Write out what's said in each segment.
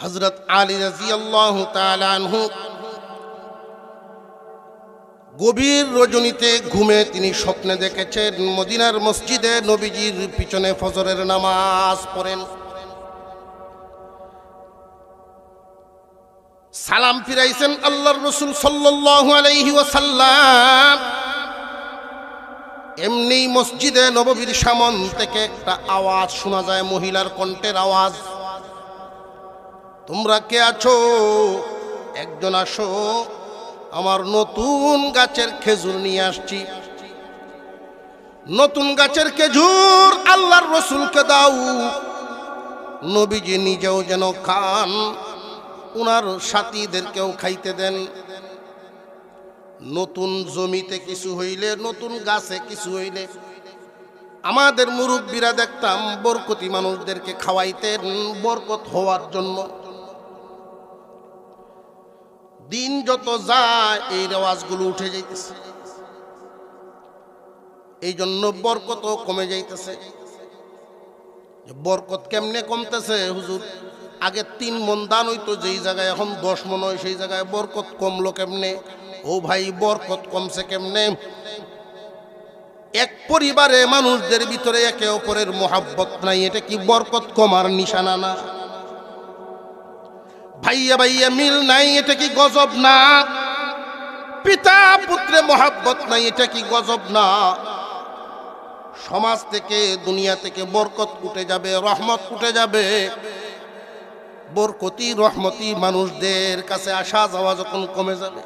হযরত আলী রাদিয়াল্লাহু তাআলা আনহু গভীর রজনীতে ঘুমে তিনি স্বপ্নে দেখেছেন মদিনার মসজিদে নবীজির পিছনে ফজরের নামাজ পড়েন, সালাম ফিরাইছেন আল্লাহর রাসূল সাল্লাল্লাহু আলাইহি ওয়াসাল্লাম। এমনি মসজিদে নববীর সামন থেকে একটা আওয়াজ শোনা যায়, মহিলার কণ্ঠের আওয়াজ, তোমরা কে আছো? একজন আসো, আমার নতুন গাছের খেজুর নিয়ে আসছি। নতুন গাছের খেজুর আল্লাহর রাসূলকে দাও, নবীজি নিজেও যেন খান, উনার সাথীদেরকেও খাইতে দেন। নতুন জমিতে কিছু হইলে, নতুন গাছে কিছু হইলে আমাদের মুরব্বীরা দেখতাম বরকতি মানুষদেরকে খাওয়াইতেন বরকত হওয়ার জন্য। দিন যত যায় এই রেওয়াজগুলো উঠে যাইতেছে, এই জন্য বরকত কমে যাইতেছে। বরকত কেমনে কমতেছে হুজুর? আগে 3 মণ দান হইতো যেই জায়গায় এখন 10 মণ হয়, সেই জায়গায় বরকত কমলো কেমনে? ও ভাই, বরকত কমছে কেমনে? এক পরিবারে মানুষদের ভিতরে একে অপরের মোহাব্বত নাই, এটা কি বরকত কমার নিশানা না? ভাইয়া ভাইয়া মিল নাই, এটা কি গজব না? পিতা পুত্রে মোহাব্বত নাই, এটা কি গজব না? সমাজ থেকে, দুনিয়া থেকে বরকত উঠে যাবে, রহমত উঠে যাবে। বরকতি রহমতি মানুষদের কাছে আসা যাওয়া যখন কমে যাবে,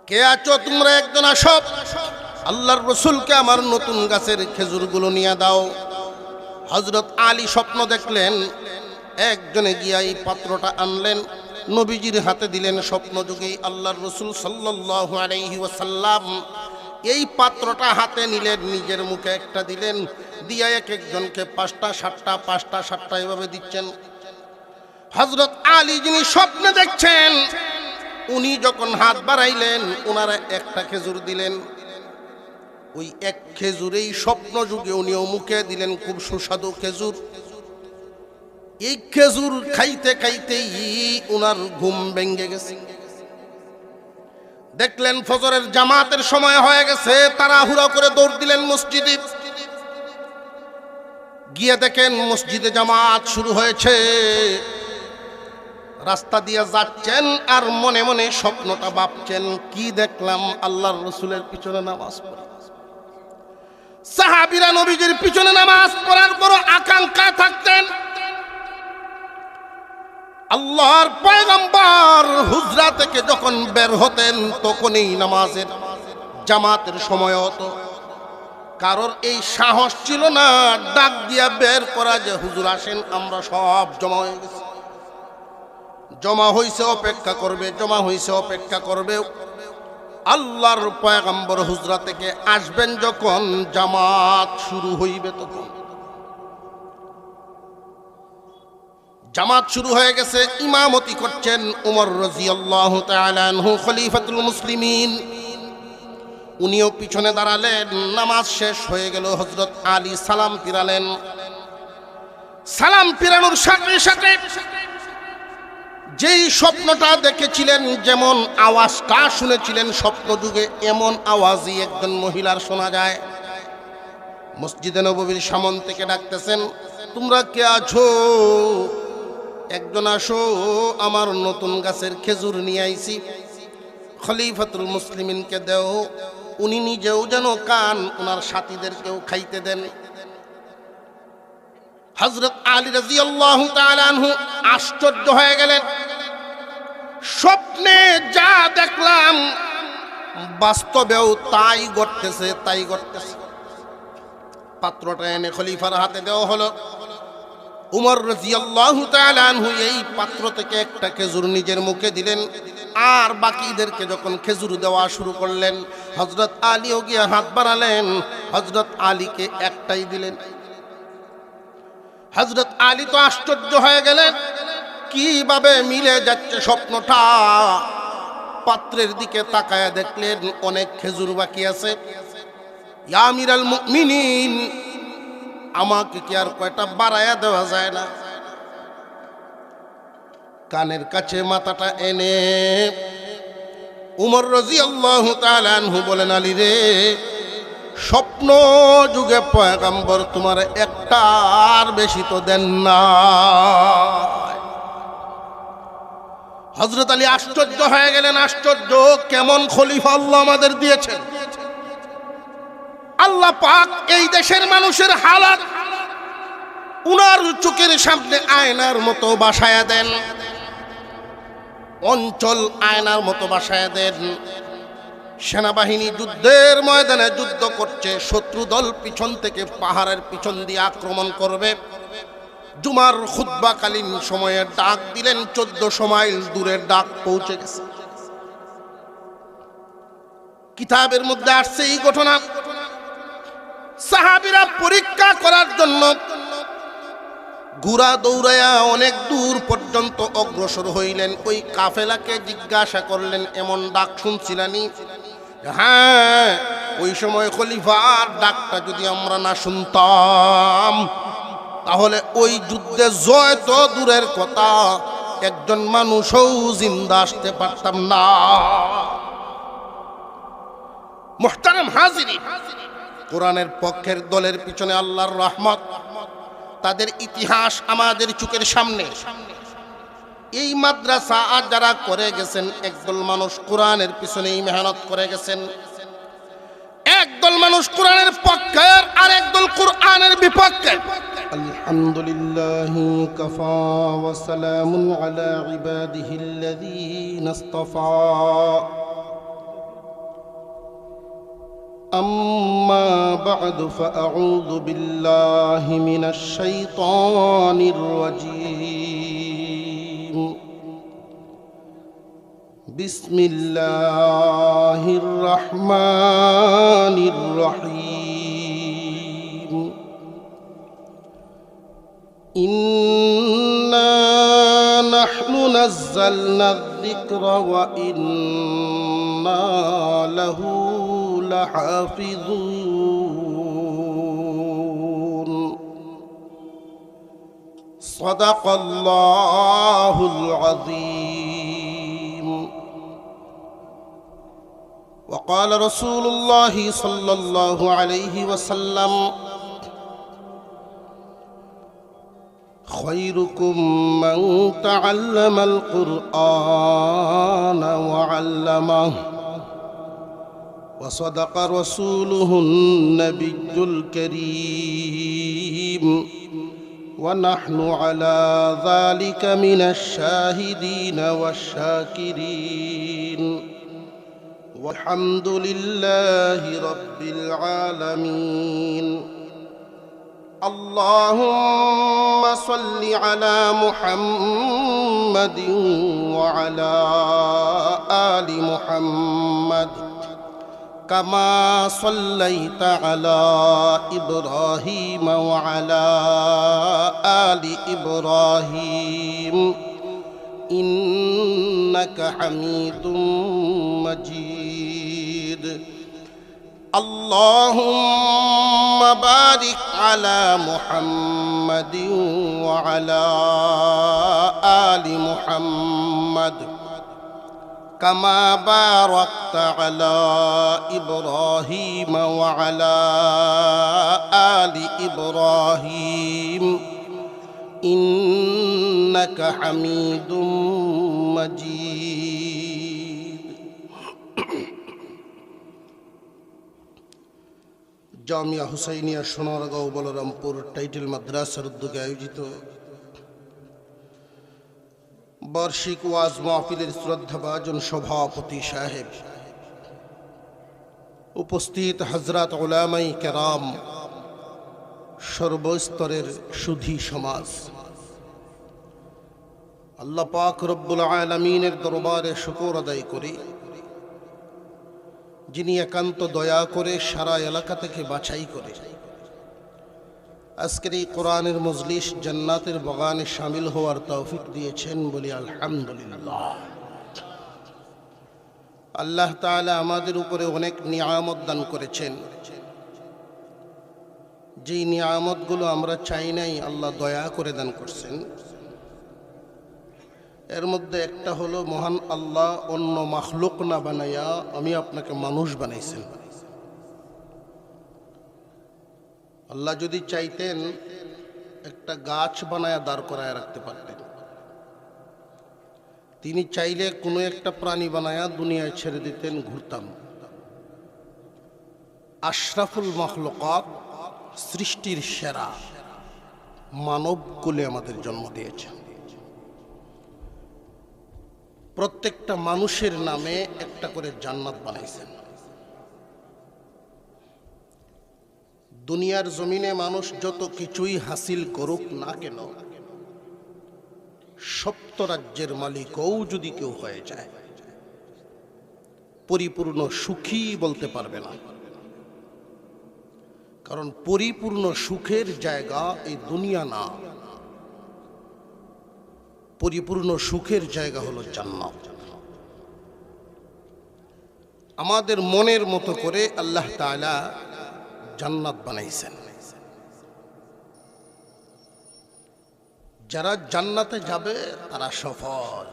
কে আছো তোমরা? একজন আসো, আল্লাহর রাসূলকে আমার নতুন গাছের খেজুরগুলো নিয়ে দাও। হযরত আলী স্বপ্ন দেখলেন, একজনে গিয়া এই পাত্রটা আনলেন, নবীজির হাতে দিলেন। স্বপ্ন যুগেই আল্লাহর রাসূল সাল্লাল্লাহু আলাইহি ওয়াসাল্লাম এই পাত্রটা হাতে নিলেন, নিজের মুখে একটা দিলেন, দিয়া এক একজনকে 5টা 7টা 5টা 7টা এভাবে দিচ্ছেন। হযরত আলী যিনি স্বপ্নে দেখছেন, উনি যখন হাত বাড়াইলেন, ওনারা একটা খেজুর দিলেন। ওই এক খেজুরেই স্বপ্ন যুগে উনিও মুখে দিলেন, খুব সুস্বাদু খেজুর। এই খেজুর খাইতে খাইতেই উনার ঘুম ভেঙে গেছে। দেখলেন ফজরের জামাতের সময় হয়ে গেছে, তাড়াহুড়া করে দৌড় দিলেন মসজিদে। গিয়ে দেখেন মসজিদে জামাত শুরু হয়েছে। রাস্তা দিয়ে যাচ্ছেন আর মনে মনে স্বপ্নটা ভাবছেন, কি দেখলাম? আল্লাহর রাসূলের পিছনে নামাজ পড়ে, সাহাবীরা নবীজির পিছনে নামাজ পড়ার বড় আকাঙ্ক্ষা থাকতেন। আল্লাহর পয়গম্বর হুজরা থেকে যখন বের হতেন, তখনই নামাজের জামাতের সময় হতো। কারোর এই সাহস ছিল না ডাক দিয়া বের করা যে হুজুর আসেন, আমরা সব জমা হয়ে গেছি। জমা হইছে, অপেক্ষা করবে, জমা হইছে, অপেক্ষা করবে। আল্লাহর পয়গম্বর হুজরা থেকে আসবেন যখন জামাত শুরু হইবে, তখন জামাত শুরু হয়ে গেছে। ইমামতি করছেন উমর রাদিয়াল্লাহু তাআলা আনহু, খলিফাতুল মুসলিমিন। উনিও পিছনে দাঁড়ালেন। নামাজ শেষ হয়ে গেল, হযরত আলী সালাম ফিরালেন। সালাম ফিরানোর সাথে সাথে যেই স্বপ্নটা দেখেছিলেন, যেমন আওয়াজটা শুনেছিলেন স্বপ্ন যুগে, এমন আওয়াজই একজন মহিলার শোনা যায়। মসজিদে নববীর সামন থেকে ডাকতেছেন, তোমরা কে আছো? একজন আসো, আমার নতুন গাছের খেজুর নিয়ে আইছি, খলিফাতুল মুসলিমিনকে দেও, উনি নিজেও যেন খান, ওনার সাথীদেরকেও খাইতে দেন। হযরত আলী রাদিয়াল্লাহু তাআলা আনহু আশ্চর্য হয়ে গেলেন, স্বপ্নে যা দেখলাম বাস্তবেও তাই ঘটতেছে, তাই ঘটতেছে। পাত্রটা এনে খলিফার হাতে দেওয়া হলো। উমর রাদিয়াল্লাহু তাআলা আনহু এই পাত্র থেকে একটা খেজুর নিজের মুখে দিলেন, আর বাকিদেরকে যখন খেজুর দেওয়া শুরু করলেন, হযরত আলীও গিয়ে হাত বাড়ালেন, হযরত আলীকে একটাই দিলেন। হযরত আলী তো আশ্চর্য হয়ে গেলেন, কিভাবে মিলে যাচ্ছে স্বপ্নটা। পাত্রের দিকে তাকায়া দেখলেন অনেক খেজুর বাকি আছে। ইয়া আমিরাল মুমিনিন, আমাকে কি আর কয়টা বাড়ায়া দেওয়া যায় না? কানের কাছে মাথাটা এনে উমর রাদিয়াল্লাহু তাআলা আনহু বলেন, আলী রে, স্বপ্ন যুগে পয়গম্বর তোমার একটার বেশি তো দেন না। হযরত আলী আশ্চর্য হয়ে গেলেন, আশ্চর্য, কেমন খলিফা আল্লাহ আমাদের দিয়েছেন। আল্লাহ পাক এই দেশের মানুষের হালাত উনার চোখের সামনে আয়নার মতো বাসায়া দেন, অঞ্চল আয়নার মতো বাসায়া দেন। সেনাবাহিনী যুদ্ধের ময়দানে যুদ্ধ করছে, শত্রু দল পিছন থেকে পাহাড়ের পিছন দিয়ে আক্রমণ করবে। জুমার খুতবাকালীন সময়ে ডাক দিলেন, 1400 মাইল দূরের ডাক পৌঁছে গেছে। কিতাবের মধ্যে আসছে এই ঘটনা। সাহাবীরা পরীক্ষা করার জন্য ঘোড়া দৌড়ায়া অনেক দূর পর্যন্ত অগ্রসর হইলেন। ওই কাফেলাকে জিজ্ঞাসা করলেন, এমন ডাক শুনছিলানি? হ্যাঁ, ওই সময় খলিফার ডাকটা যদি আমরা না শুনতাম তাহলে ওই যুদ্ধে জয় তো দূরের কথা, একজন মানুষও জিন্দা আসতে পারতাম না। মুহতারাম হাজিরিন, কোরআনের পক্ষের দলের পিছনে আল্লাহর রহমত, তাদের ইতিহাস আমাদের চোখের সামনে। এই মাদ্রাসা আজ যারা করে গেছেন, একদল মানুষ কোরআনের পিছনেই মেহনত করে গেছেন। একদল মানুষ কোরআনের পক্ষের আর একদল কোরআনের বিপক্ষে। আলহামদুলিল্লাহি কাফা ওয়া সালামুন আলা ইবাদিহিল্লাযীনা ইসতাফা। أما بعد فأعوذ بالله من الشيطان الرجيم. بسم الله الرحمن الرحيم. إنا نحن نزلنا الذكر وإنا له لحافظون. صدق الله العظيم. وقال رسول الله صلى الله عليه وسلم: خيركم من تعلم القرآن وعلمه. وصدق رسوله النبي الكريم. ونحن على ذلك من الشاهدين والشاكرين. والحمد لله رب العالمين. اللهم صل على محمد وعلى آل محمد كما صليت على إبراهيم وعلى آل إبراهيم إنك حميد مجيد. اللهم بارك على محمد وعلى آل محمد كما باركت على إبراهيم وعلى آل إبراهيم إنك حميد مجيد. জামিয়া হুসাইনিয়া সোনারগাঁও বলরামপুর টাইটেল মাদ্রাসার উদ্যোগে আয়োজিত বার্ষিক ওয়াজ মাহফিলের শ্রদ্ধাভাজন সভাপতি সাহেব, উপস্থিত হযরত উলামায়ে কেরাম, সর্বস্তরের সুধী সমাজ, আল্লাহ পাক রব্বুল আলামিনের দরবারে শুকর আদায় করি, যিনি একান্ত দয়া করে সারা এলাকা থেকে বাছাই করে আজকের এই কোরআনের মজলিস জান্নাতের বাগানে শামিল হওয়ার তৌফিক দিয়েছেন, বলি আলহামদুলিল্লাহ। আল্লাহ তাআলা আমাদের উপরে অনেক নিয়ামত দান করেছেন, যেই নিয়ামতগুলো আমরা চাই নাই, আল্লাহ দয়া করে দান করছেন। এর মধ্যে একটা হলো মহান আল্লাহ অন্য মাখলুক না বানাইয়া আমি আপনাকে মানুষ বানাইছেন। আল্লাহ যদি চাইতেন একটা গাছ বানায়া দাঁড় করায় রাখতে পারতেন। তিনি চাইলে কোনো একটা প্রাণী বানায়া দুনিয়ায় ছেড়ে দিতেন, ঘুরতাম। আশরাফুল মাখলুকাত, সৃষ্টির সেরা মানব কুলে আমাদের জন্ম দিয়েছে। প্রত্যেকটা মানুষের নামে একটা করে জান্নাত বানাইছেন। দুনিয়ার জমিনে মানুষ যত কিছুই হাসিল করুক না কেন, সপ্ত রাজ্যের মালিকও যদি কেউ হয়ে যায়, পরিপূর্ণ সুখী বলতে পারবে না। কারণ পরিপূর্ণ সুখের জায়গা এই দুনিয়া না, পরিপূর্ণ সুখের জায়গা হলো জান্নাত। আমাদের মনের মতো করে আল্লাহ তাআলা জান্নাত বানাইছেন। যারা জান্নাতে যাবে তারা সফল।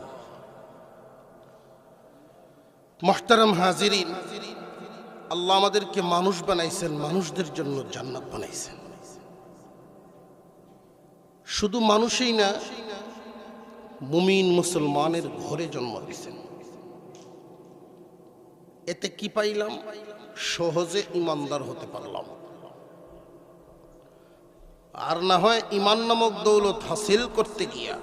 মুহতারাম হাজিরিন, আল্লাহ আমাদেরকে মানুষ বানাইছেন, মানুষদের জন্য জান্নাত বানাইছেন। শুধু মানুষই না, মুমিন মুসলমানের ঘরে জন্ম দিয়েছেন। এতে কি পাইলাম? সহজে ইমানদার হতে পারলাম। আর না হয় ইমান নামক দৌলত হাসিল করতে গিয়া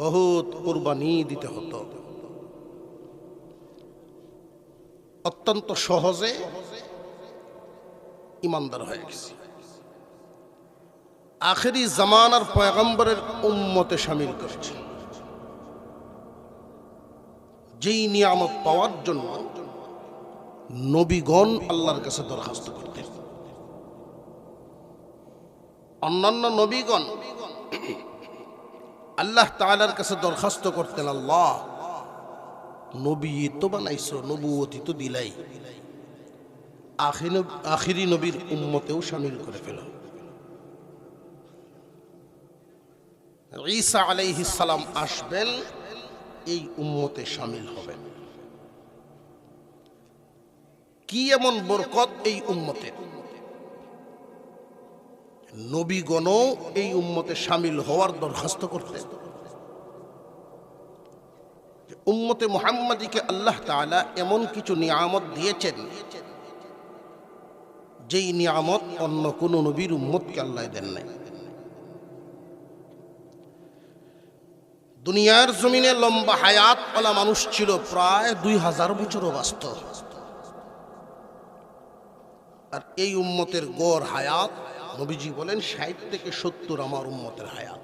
বহুত কুরবানি দিতে হতো। অত্যন্ত সহজে ইমানদার হয়ে গেছে। আখেরি জামানার পয়গম্বরের উম্মতে শামিল করেছে। যেই নিয়ামত পাওয়ার জন্য নবীগণ আল্লাহর কাছে দরখাস্ত করতেন। অন্যান্য নবীগণ আল্লাহ তাআলার কাছে দরখাস্ত করতেন, আল্লাহ নবী তো বানাইছো, নবুয়তি তো দিলাই, আখিরি নবীর উম্মতেও শামিল করে ফেল। ঈসা আলাইহিস সালাম আসবেন, এই উম্মতে শামিল হবেন। কি এমন বরকত এই উম্মতের! নবীগণও এই উম্মতে শামিল হওয়ার দরখাস্ত করতেন। উম্মতে মুহাম্মাদীকে আল্লাহ তাআলা এমন কিছু নিয়ামত দিয়েছেন, যেই নিয়ামত অন্য কোন নবীর উম্মতকে আল্লাহ দেন নাই। দুনিয়ার জমিনে লম্বা হায়াতওয়ালা মানুষ ছিল প্রায় 2000 বছরও বাঁচত। আর এই উম্মতের গড় হায়াত নবীজি বলেন 60 থেকে 70 আমার উম্মতের হায়াত।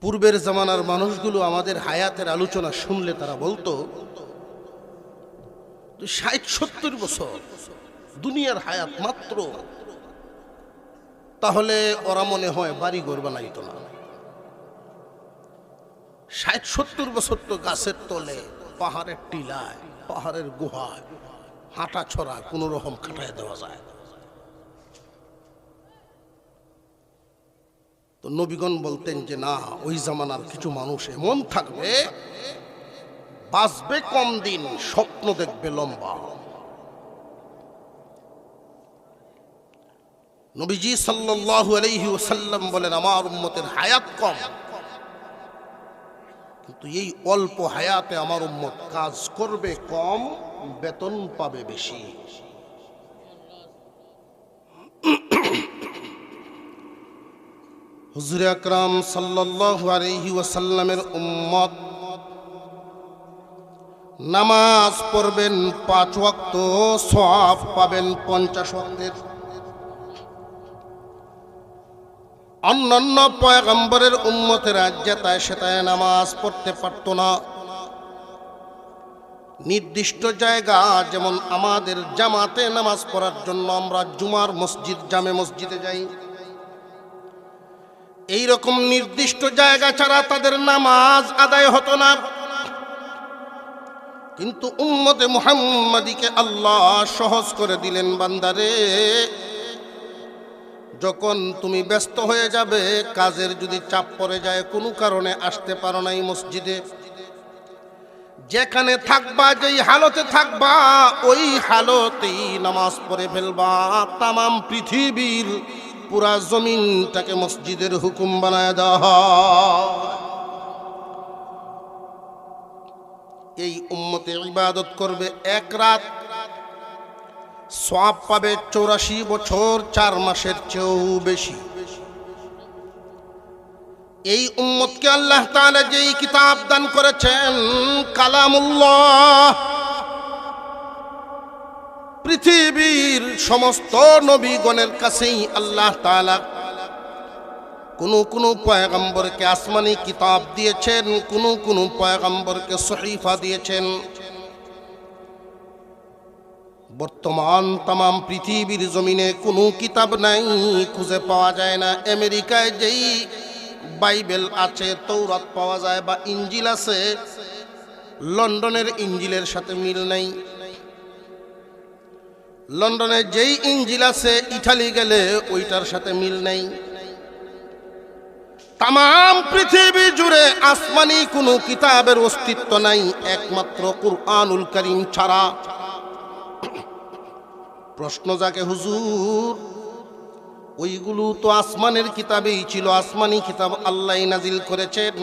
পূর্বের জামানার মানুষগুলো আমাদের হায়াতের আলোচনা শুনলে তারা বলতো 60-70 বছর দুনিয়ার হায়াত মাত্র, তাহলে ওরা মনে হয় বাড়ি ঘর বানাইতো না। 60-70 বছর তো গাছের তলে, পাহাড়ের টিলায়, পাহাড়ের গুহায় হাঁটা ছড়া কোন রকম খাটায় দেওয়া যায়। তো নবীগণ বলতেন যে না, ওই জামানার কিছু মানুষ এমন থাকবে, বাঁচবে কম দিন, স্বপ্ন দেখবে লম্বা। নবীজি সাল্লাল্লাহু আলাইহি ওয়াসাল্লাম বলেন, আমার উম্মতের হায়াত কম, কিন্তু এই অল্প হায়াতে আমার উম্মত কাজ করবে কম, বেতন পাবে বেশি। হুজুর আকরাম সাল্লাল্লাহু আলাইহি ওয়াসাল্লামের উম্মত নামাজ পড়বেন 5 ওয়াক্ত, সওয়াব পাবেন 50 ওয়াক্তের। অন্যান্য পয়গম্বরের উম্মতেরা যেতায় সেতায় নামাজ পড়তে পারত না। নির্দিষ্ট জায়গা, যেমন আমাদের জামাতে নামাজ পড়ার জন্য আমরা জুমার মসজিদ, জামে মসজিদে যাই, এই রকম নির্দিষ্ট জায়গা ছাড়া তাদের নামাজ আদায় হতো না। কিন্তু উম্মতে মুহাম্মাদীকে আল্লাহ সহজ করে দিলেন, বান্দারে যখন তুমি ব্যস্ত হয়ে যাবে, কাজের যদি চাপ পড়ে যায়, কোনো কারণে আসতে পারো নাই মসজিদে, যেখানে থাকবা, যেই হালতে থাকবা, ওই হালতেই নামাজ পড়ে ফেলবা। তামাম পৃথিবীর পুরা জমিনটাকে মসজিদের হুকুম বানায় দেওয়া হয়। এই উম্মতে ইবাদত করবে, এক রাত সওয়াব পাবে 84 বছর 4 মাসের চেয়েও বেশি। এই উম্মতকে আল্লাহ তাআলা যেই কিতাব দান করেছেন, কালামুল্লাহ, পৃথিবীর সমস্ত নবীগণের কাছেই আল্লাহ তাআলা কোন পয়গম্বরকে আসমানি কিতাব দিয়েছেন, কোন পয়গম্বরকে সহিফা দিয়েছেন। বর্তমান তামাম পৃথিবীর জমিনে কোনো কিতাব নাই, খুঁজে পাওয়া যায় না। আমেরিকায় যেই বাইবেল আছে, তৌরাত পাওয়া যায় বা ইঞ্জিল আছে, লন্ডনের ইঞ্জিলের সাথে মিল নাই। লন্ডনে যেই ইঞ্জিল আছে, ইটালি গেলে ওইটার সাথে মিল নাই। তামাম পৃথিবী জুড়ে আসমানি কোনো কিতাবের অস্তিত্ব নাই, একমাত্র কুরআনুল কারীম ছাড়া। প্রশ্ন জাগে, হুজুর, ওইগুলো তো আসমানের কিতাবেই ছিল, আসমানি কিতাব আল্লাহ নাজিল করেছেন।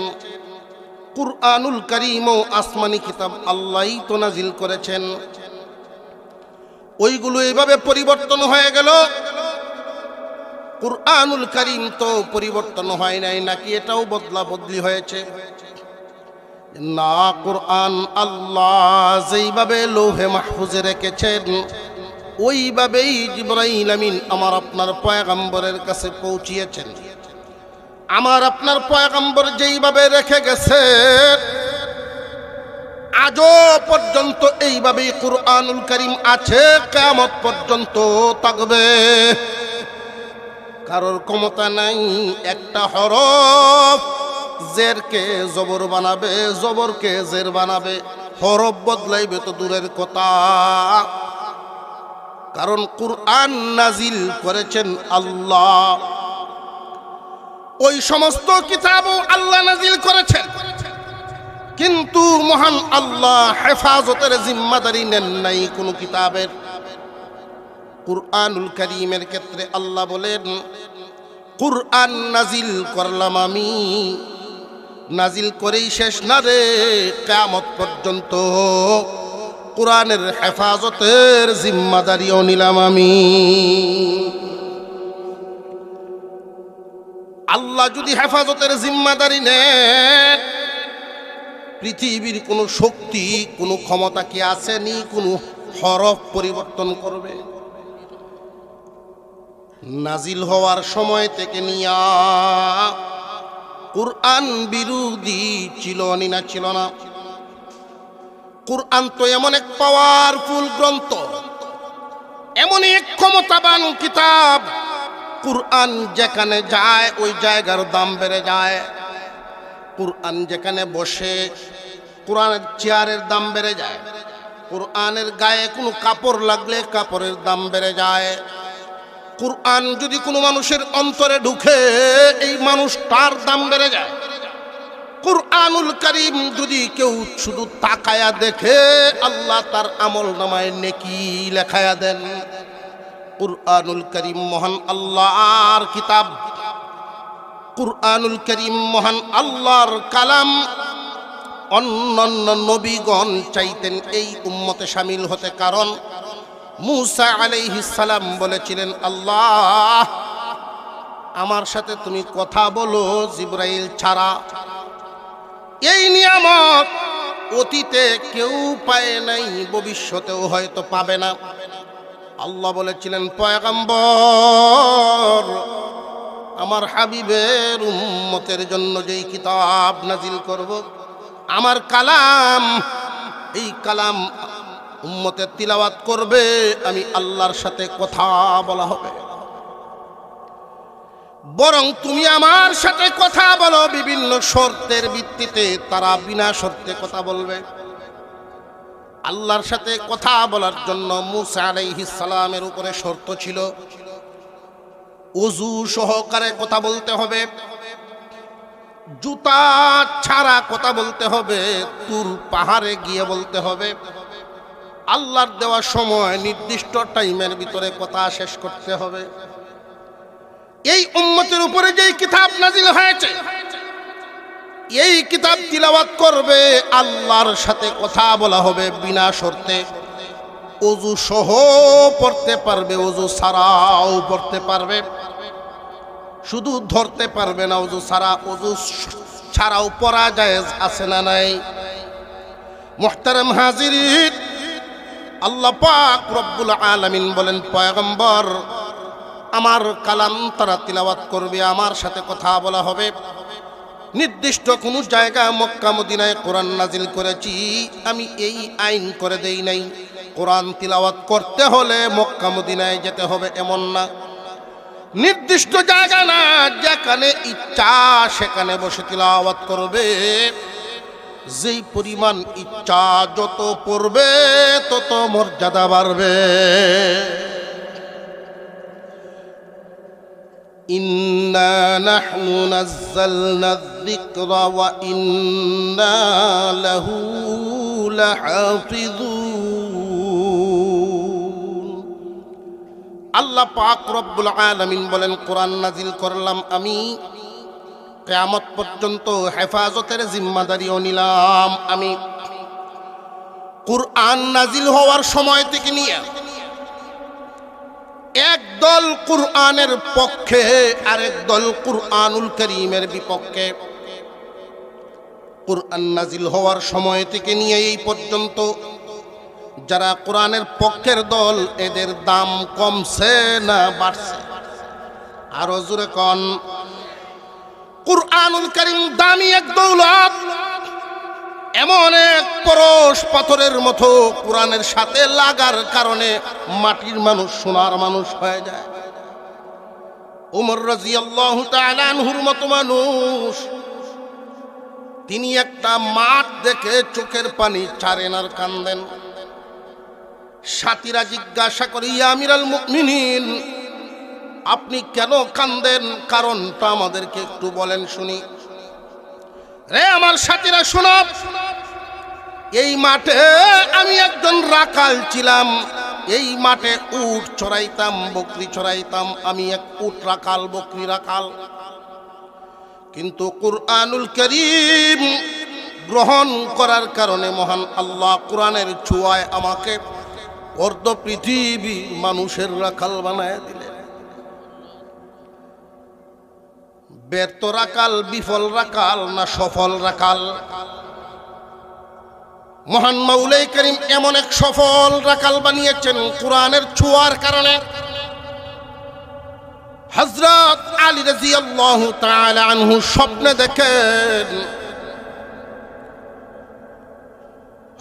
কুরআনুল কারীমও আসমানি কিতাব আল্লাহই তো নাজিল করেছেন। ওইগুলো এইভাবে পরিবর্তন হয়ে গেল, কুরআনুল কারীম তো পরিবর্তন হয় নাই, নাকি এটাও বদলা বদলি হয়েছে? না, কুরআন আল্লাহ যেইভাবে লৌহে মাহফুজে রেখেছেন, ওইভাবেই জিবরাইল আমিন আমার আপনার পয়গম্বরের কাছে পৌঁছিয়েছেন। আমার আপনার পয়গম্বর যেইভাবে রেখে গেছে, আজও পর্যন্ত এইভাবেই কুরআনুল কারীম আছে, কিয়ামত পর্যন্ত থাকবে। কারোর ক্ষমতা নাই একটা হরফ জেরকে জবর বানাবে, জবরকে জের বানাবে, হরফ বদলাইবে তো দূরের কথা। কারণ কুরআন নাজিল করেছেন আল্লাহ, ওই সমস্ত কিতাবও আল্লাহ নাজিল করেছেন, কিন্তু মহান আল্লাহ হেফাজতের জিম্মাদারি নেন নাই কোনো কিতাবের। কুরআনুল কারীমের ক্ষেত্রে আল্লাহ বলেন, কুরআন নাজিল করলাম আমি, নাজিল করেই শেষ না রে, কিয়ামত পর্যন্ত কুরআনের হেফাজতের জিম্মাদারিও নিলাম আমি। আল্লাহ যদি হেফাজতের জিম্মাদারি নেন, পৃথিবীর কোনো শক্তি, কোনো ক্ষমতা কি আসেনি কোনো হরফ পরিবর্তন করবে? নাজিল হওয়ার সময় থেকে নিয়া কুরআন বিরোধী ছিল না ছিল না? কুরআন তো এমন এক পাওয়ারফুল গ্রন্থ, এমন এক ক্ষমতাবান কিতাব, কুরআন যেখানে যায় ওই জায়গার দাম বেড়ে যায়। কুরআন যেখানে বসে, কুরআনের চেয়ারের দাম বেড়ে যায়। কুরআনের গায়ে কোনো কাপড় লাগলে কাপড়ের দাম বেড়ে যায়। কুরআন যদি কোনো মানুষের অন্তরে ঢুকে, এই মানুষটার দাম বেড়ে যায়। কুরআনুল কারীম যদি কেউ শুধু তাকায়া দেখে, আল্লাহ তার আমল নামায় নেকি লেখায়া দেন। কুরআনুল কারীম মহান আল্লাহর কিতাব, কুরআনুল কারীম মহান আল্লাহর কালাম। অন্যান্য নবীগণ চাইতেন এই উম্মতে শামিল হতে, কারণ মূসা আলাইহিস সালাম বলেছিলেন, আল্লাহ আমার সাথে তুমি কথা বলো জিবরাইল ছাড়া। এই নিয়ামত অতীতে কেউ পায় নাই, ভবিষ্যতেও হয়তো পাবে না। আল্লাহ বলেছিলেন, পয়গম্বর আমার হাবিবের উম্মতের জন্য যেই কিতাব নাজিল করব, আমার কালাম, এই কালাম উম্মতের তিলাওয়াত করবে, আমি আল্লাহর সাথে কথা বলা হবে। বরং তুমি আমার সাথে কথা বলো, বিভিন্ন শর্তের ভিত্তিতে তারা বিনা শর্তে কথা বলবে। আল্লাহর সাথে কথা বলার জন্য মূসা আলাইহিস সালামের উপরে শর্ত ছিল, ওযু সহকারে কথা বলতে হবে, জুতা ছাড়া কথা বলতে হবে, তুর পাহাড়ে গিয়ে বলতে হবে। আল্লাহর দেওয়া সময় নির্দিষ্ট টাইমের ভিতরে কথা শেষ করতে হবে। এই উম্মতের উপরে যেই কিতাব নাজিল হয়েছে, এই কিতাব তিলাওয়াত করবে, আল্লাহর সাথে কথা বলা হবে বিনা শর্তে। ওযু সহ পড়তে পারবে, ওযু ছাড়াও পড়তে পারবে, শুধু ধরতে পারবে না ওযু ছাড়া। ওযু ছাড়াও পড়া জায়েজ আছে না নাই? মুহতারাম হাজিরিন, আল্লাহ পাক রব্বুল আলামিন বলেন, পয়গম্বর আমার কালাম তারা তিলাওয়াত করবে, আমার সাথে কথা বলা হবে। নির্দিষ্ট কোন জায়গা মক্কা মদিনায় কোরআন নাজিল করেছি, আমি এই আইন করে দেই নাই। কোরআন তিলাওয়াত করতে হলে মক্কা মদিনায় যেতে হবে এমন না, নির্দিষ্ট জায়গা না, যেখানে ইচ্ছা সেখানে বসে তিলাওয়াত করবে। যেই পরিমাণ ইচ্ছা যত পড়বে তত মর্যাদা বাড়বে। ইন্না নাহনু নাযালনা যিকরা ওয়া ইন্না লাহু লাহাফিজুন। আল্লাহ পাক রব্বুল আলামিন বলেন, কোরআন নাজিল করলাম আমি, কিয়ামত পর্যন্ত হেফাজতের জিম্মাদারিও নিলাম আমি। কুরআন নাজিল হওয়ার সময় থেকে নিয়ে একদল কুরআনের পক্ষে, আরেক দল কুরআনুল কারীমের বিপক্ষে। কুরআন নাজিল হওয়ার সময় থেকে নিয়ে এই পর্যন্ত যারা কোরআনের পক্ষের দল, এদের দাম কমছে না বাড়ছে? আরো জোরে কোন। কুরআনুল কারীম দামি এক দৌলত, এমন এক পরশ পাথরের মতো, কোরআনের সাথে লাগার কারণে মাটির মানুষ সোনার মানুষ হয়ে যায়। ওমর রাদিয়াল্লাহু তাআলা আনহুর মতো মানুষ, তিনি একটা মাঠ দেখে চোখের পানি ছাড়েন আর কান্দেন। সাথীরা জিজ্ঞাসা করে, ইয়া আমিরাল মুমিনিন, আপনি কেন কান্দেন? কারণটা আমাদেরকে একটু বলেন শুনি। রে আমার সাথীরা শোনো, এই মাঠে আমি একজন রাখাল ছিলাম, এই মাঠে উট চড়াইতাম, বকরি চড়াইতাম, আমি এক উট রাখাল, বকরি রাখাল। কিন্তু কুরআনুল কারীম গ্রহণ করার কারণে মহান আল্লাহ কোরআনের ছোঁয়ায় আমাকে অর্ধ পৃথিবী মানুষের রাখাল বানায় দিলেন। ব্যর্থ রাখাল, বিফল রাখাল না সফল রাখাল? মহান মাওলাই করিম এমন এক সফল রাখাল বানিয়েছেন কোরআনের ছোঁয়ার কারণে। হযরত আলী রাদিয়াল্লাহু তাআলা আনহু স্বপ্নে দেখেন,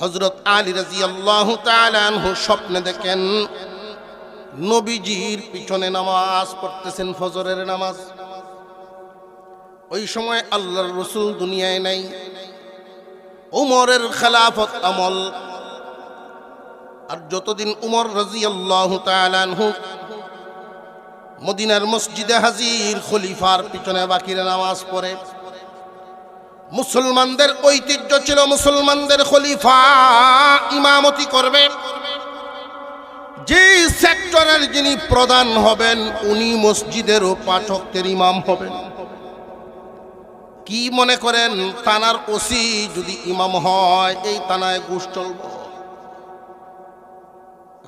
হযরত আলী রাদিয়াল্লাহু তাআলা আনহু স্বপ্নে দেখেন নবীজির পিছনে নামাজ পড়তেছেন, ফজরের নামাজ। ওই সময় আল্লাহর রাসূল দুনিয়ায় নাই, উমরের খেলাফত আমল। আর যতদিন উমর রাদিয়াল্লাহু তাআলা আনহু মদিনার মসজিদে হাজির, খলিফার পিছনে বাকিরা নামাজ পড়ে। মুসলমানদের ঐতিহ্য ছিল মুসলমানদের খলিফা ইমামতি করবে। যে সেক্টরের যিনি প্রধান হবেন উনি মসজিদেরও 5 ওয়াক্তের ইমাম হবেন। কি মনে করেন থানার ওসি যদি ইমাম হয় এই থানায় ঘুষ চলবে?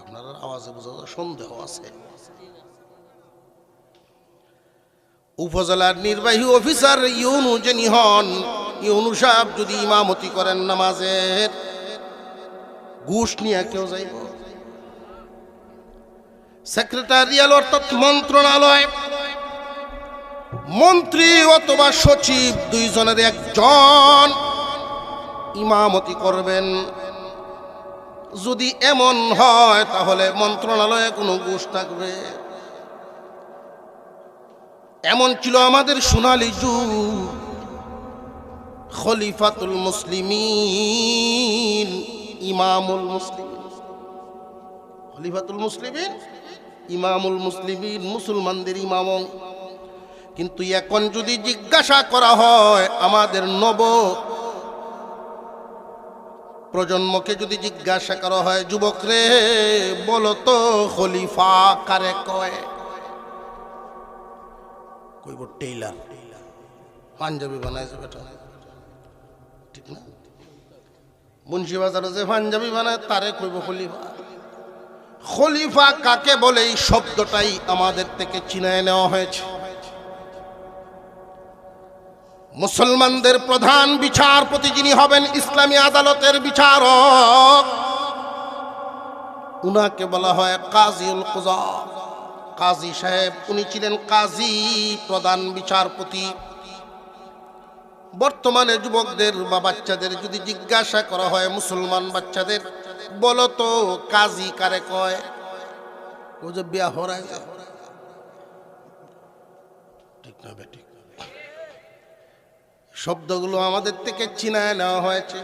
আপনার আওয়াজে বোঝা সন্দেহ আছে। উপজেলার নির্বাহী অফিসার ইউনু যিনি হন, ইউনু সাহেব যদি ইমামতি করেন নামাজের, ঘুষ নিয়ে কেউ যাইব? সেক্রেটারিয়াল অর্থাৎ মন্ত্রণালয়, মন্ত্রী অথবা সচিব, 2 জনের একজন ইমামতি করবেন। যদি এমন হয় তাহলে মন্ত্রণালয়ে কোনো ঘুষ থাকবে? এমন ছিল আমাদের সোনালী যুগ। খলিফাতুল মুসলিমিন, ইমামুল মুসলিমিন, খলিফাতুল মুসলিমিন ইমামুল মুসলিমিন, মুসলমানদের ইমাম। কিন্তু এখন যদি জিজ্ঞাসা করা হয় আমাদের নব প্রজন্মকে, যদি জিজ্ঞাসা করা হয় যুবক রে বলো তো খলিফা কারে কয়, কইব টেইলার, পাঞ্জাবি বানাইছে বেটা, ঠিক না? মুন্সি বাজারে যে পাঞ্জাবি বানায় তারে কইব খলিফা। খলিফা কাকে বলে এই শব্দটাই আমাদের থেকে চিনায় নেওয়া হয়েছে। মুসলমানদের প্রধান বিচারপতি যিনি হবেন ইসলামী আদালতের বিচারক, উনাকে বলা হয় কাজীউল কুযা, কাজী সাহেব। উনি ছিলেন কাজী, প্রধান বিচারপতি। বর্তমানে যুবকদের বা বাচ্চাদের যদি জিজ্ঞাসা করা হয়, মুসলমান বাচ্চাদের, বলো তো কাজী কারে কয়, ও যে বিয়া হরায় যায়, ঠিক না বেটি? শব্দগুলো আমাদের থেকে চিনায় নেওয়া হয়েছে।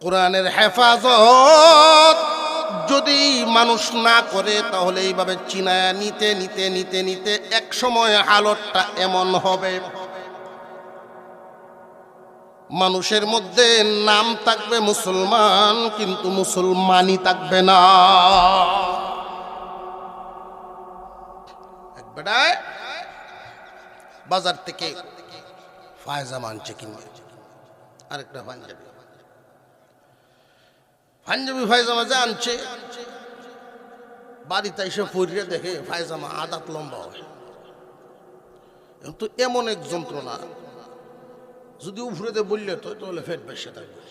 কোরআনের হেফাজত যদি মানুষ না করে তাহলে এইভাবে চিনায় নিতে নিতে নিতে নিতে এক সময় হালতটা এমন হবে, মানুষের মধ্যে নাম থাকবে মুসলমান কিন্তু মুসলমানই থাকবে না। এক বেটায় বাজার থেকে পায়জামা আনছে কিনবে, আরেকটা পাঞ্জাবি, পাঞ্জাবি পায়জামা যা আনছে, বাড়িতে এসে পরিয়ে দেখে পায়জামা আদাত লম্বা হয়। তো এমন এক যন্ত্রণা, যদি উপরে দিয়ে বললে তো তাহলে ফেট বেসে থাকবে,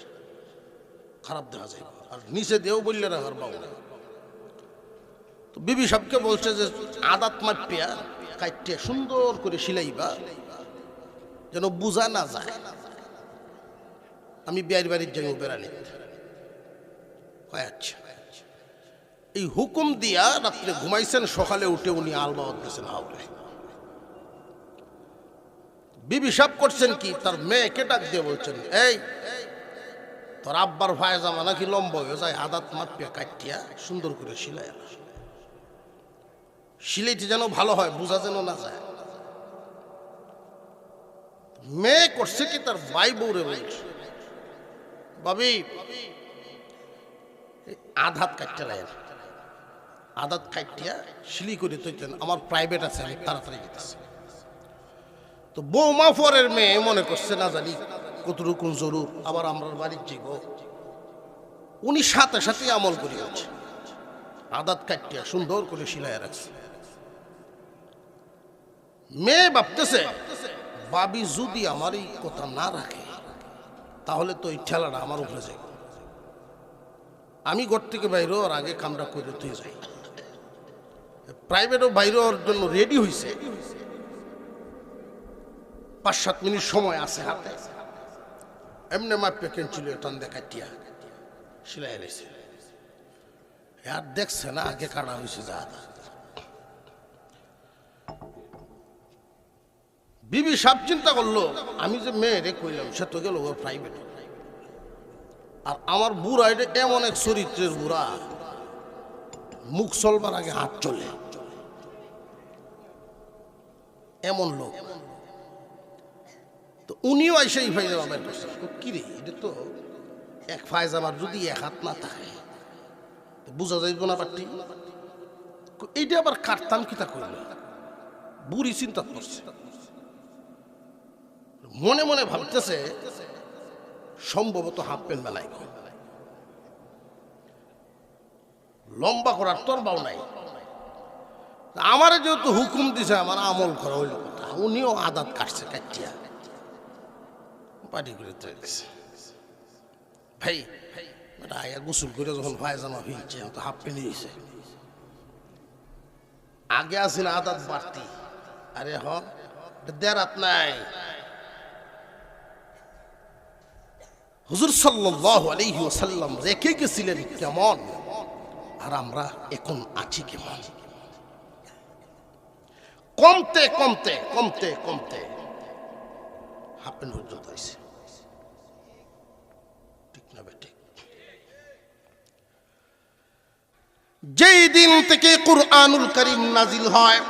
খারাপ দেখা যায়। আর নিচে দিয়েও বললে রাখার বাবু না। তো বিবি সাহেবকে বলছে যে আদাত মাপিয়া কাইটে সুন্দর করে সিলাইবা, যেন বোঝা না যায় আমি বিয়ের বাড়ির যাই বেড়ানি। আচ্ছা, এই হুকুম দিয়া রাত্রে ঘুমাইছেন, সকালে উঠে উনি আলবাওয়াত গেছেন হাওড়ে। বিবি সাহেব করছেন কি, তার মেয়েকে ডাক দিয়ে বলছেন, এই তোর আব্বার পায়জামা নাকি লম্বা হয়ে যায়, আদাত মাপিয়া কাটিয়া সুন্দর করে সিলাই, সিলাইটি যেন ভালো হয়, বোঝা যেন না যায়। মেয়ে করছে কি, তার ভাই বউরে বলছে, ভাবি আধাত কাটতে লাগে, আদাত কাটিয়া সিলি করে তৈতেন, আমার প্রাইভেট আছে, আমি তাড়াতাড়ি যেতেছি। তো বৌমা পরের মেয়ে মনে করছে না জানি কতটুকু জরুর, আবার আমরা বাড়ির যাব, উনি সাথে সাথে আমল করে আছে, আদাত কাটিয়া সুন্দর করে সিলাই রাখছে। মেয়ে ভাবতেছে ভাবি যদি আমার এই কথা না রাখে তাহলে তো এই ঠেলাটা আমার উপরে যাবে, আমি ঘর থেকে বাইরে ওর আগে কামটা করে তুই যাই। প্রাইভেটও বাইরে ওর জন্য রেডি হয়েছে, 5-7 মিনিট সময় আছে হাতে, এমনি মাপে কেনছিল টান দেখাটিয়া সিলাই রয়েছে। আর দেখছে না আগে কাটা হয়েছে যা। বিবি সাহেব চিন্তা করলো, আমি যে মেয়েরে কইলাম সে তো গেল ওর প্রাইভেট, আর আমার বুড়া এটা এমন এক চরিত্রের বুড়া, মুখ চলবার আগে হাত চলে, এমন লোক। তো উনিও এসে এই ফায়জামা বের করছে, কিরে এটা তো এক ফায়জামার যদি এক হাত না থাকে বুঝা যাইব না পারটি, এইটা আবার কাটতাম কিতা করলো। বুড়ি চিন্তা করছে, মনে মনে ভাবতেছে সম্ভবত হাফ প্যান্ট বেলায় লম্বা করার তোর বাউ নাই, আমার যেহেতু হুকুম দিছে আমার আমল করা হইল কথা, উনিও আদাত কাটছে, কাটিয়া পাটি করে দিছে। ভাই আয়া গোসল করে যখন পায়জামা ফিরছে তো হাফ প্যান্ট দিয়েছে, আগে আসিল আদাত বাড়তি, আরে হ দেরাত নাই। হুজুর সাল্লাল্লাহু আলাইহি ওয়াসাল্লাম রেখে গেছিলেন কেমন, আর আমরা এখন আছি কেমন। কমতে কমতে কমতে কমতে হাফ প্যান্ট পর্যন্ত হয়েছে, ঠিক না বেটি? যেই দিন থেকে কুরআনুল কারীম নাজিল হয়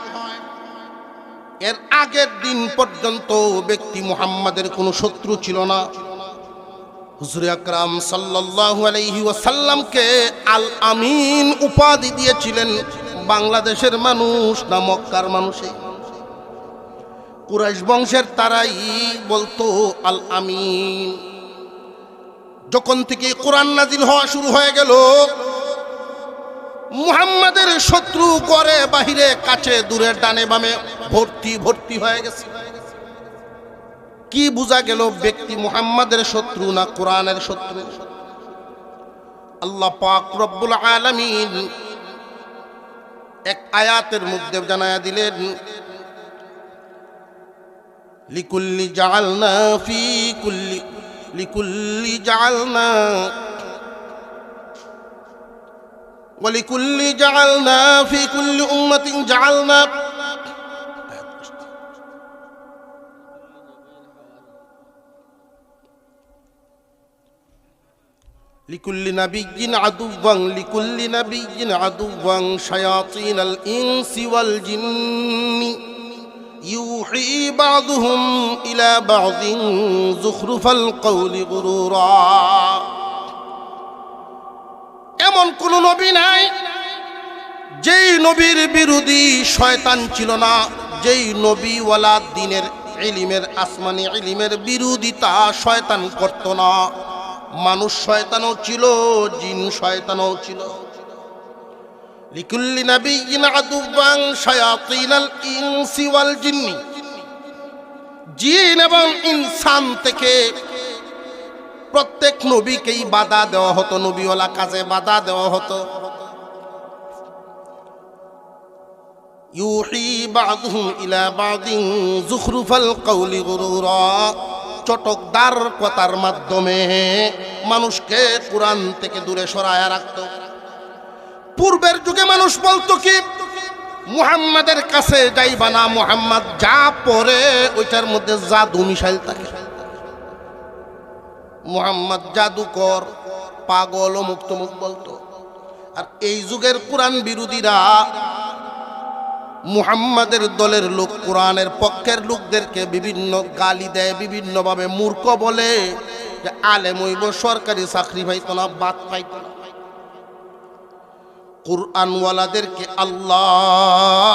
এর আগের দিন পর্যন্ত ব্যক্তি মুহাম্মাদের কোনো শত্রু ছিল না। হুজুর আকরাম সাল্লাল্লাহু আলাইহি ওয়াসাল্লামকে আল আমিন উপাধি দিয়েছিলেন বাংলাদেশের মানুষ না মক্কার মানুষে? কুরাইশ বংশের তারাই বলতো আল আমিন। যখন থেকে কোরআন নাজিল হওয়া শুরু হয়ে গেল, মুহাম্মাদের শত্রু করে বাহিরে কাছে দূরে ডানে বামে ভর্তি ভর্তি হয়ে গেছে। কি বোঝা গেল ব্যক্তি মুহাম্মাদের শত্রু না কোরআনের শত্রু? আল্লাহ পাক রব্বুল আলামিন এক আয়াতের মধ্যে জানায়া দিলেন, লিকুল্লি জাআলনা ফি কুল্লি লিকুল্লি জাআলনা ওয়ালিকুল্লি জাআলনা ফি কুল্লি উম্মাতিন জাআলনা লিকুল্লি নাবিয়্যিন আদুওয়ান শায়াতিনাল ইনসি ওয়াল জিন্নি ইউহি বা'দুহুম ইলা বা'দিন যুখরুফাল কওলি গুরুরা। এমন কোন নবী নাই যেই নবীর বিরোধী শয়তান ছিল না, যেই নবীওয়ালা দ্বীনের ইলমের আসমানি ইলমের বিরোধিতা শয়তান করত না। মানুষ শয়তানও ছিল, জিন শয়তানও ছিল। লিকুল্লি নাবিয়্যিন আদুওয়ান শায়াতিনাল ইনসি ওয়াল জিন্নি, জিন এবং ইনসান থেকে প্রত্যেক নবীকেই বাধা দেওয়া হতো, নবীওয়ালা কাজে বাধা দেওয়া হতো। ইউহি বা'দুহুম ইলা বা'দিন যুখরুফাল কওলি গুরুরা, চটকদার কথার মাধ্যমে মানুষকে কোরআন থেকে দূরে সরায়া রাখত। পূর্বের যুগে মানুষ বলতো কি, মুহাম্মাদের কাছে যাইবা না, মুহাম্মদ যা পড়ে ওইটার মধ্যে জাদু মিশাইল থাকে, মুহাম্মদ জাদুকর, পাগল, অমুক তমুক বলতো। আর এই যুগের কোরআন বিরোধীরা মুহাম্মাদের দলের লোক, কোরআনের পক্ষের লোকদেরকে বিভিন্ন গালি দেয়, বিভিন্নভাবে মূর্খ বলে, যে আলেম হইব, সরকারি চাকরি পাইতো না, বাদ পাইতো না। কোরআনওয়ালাদেরকে আল্লাহ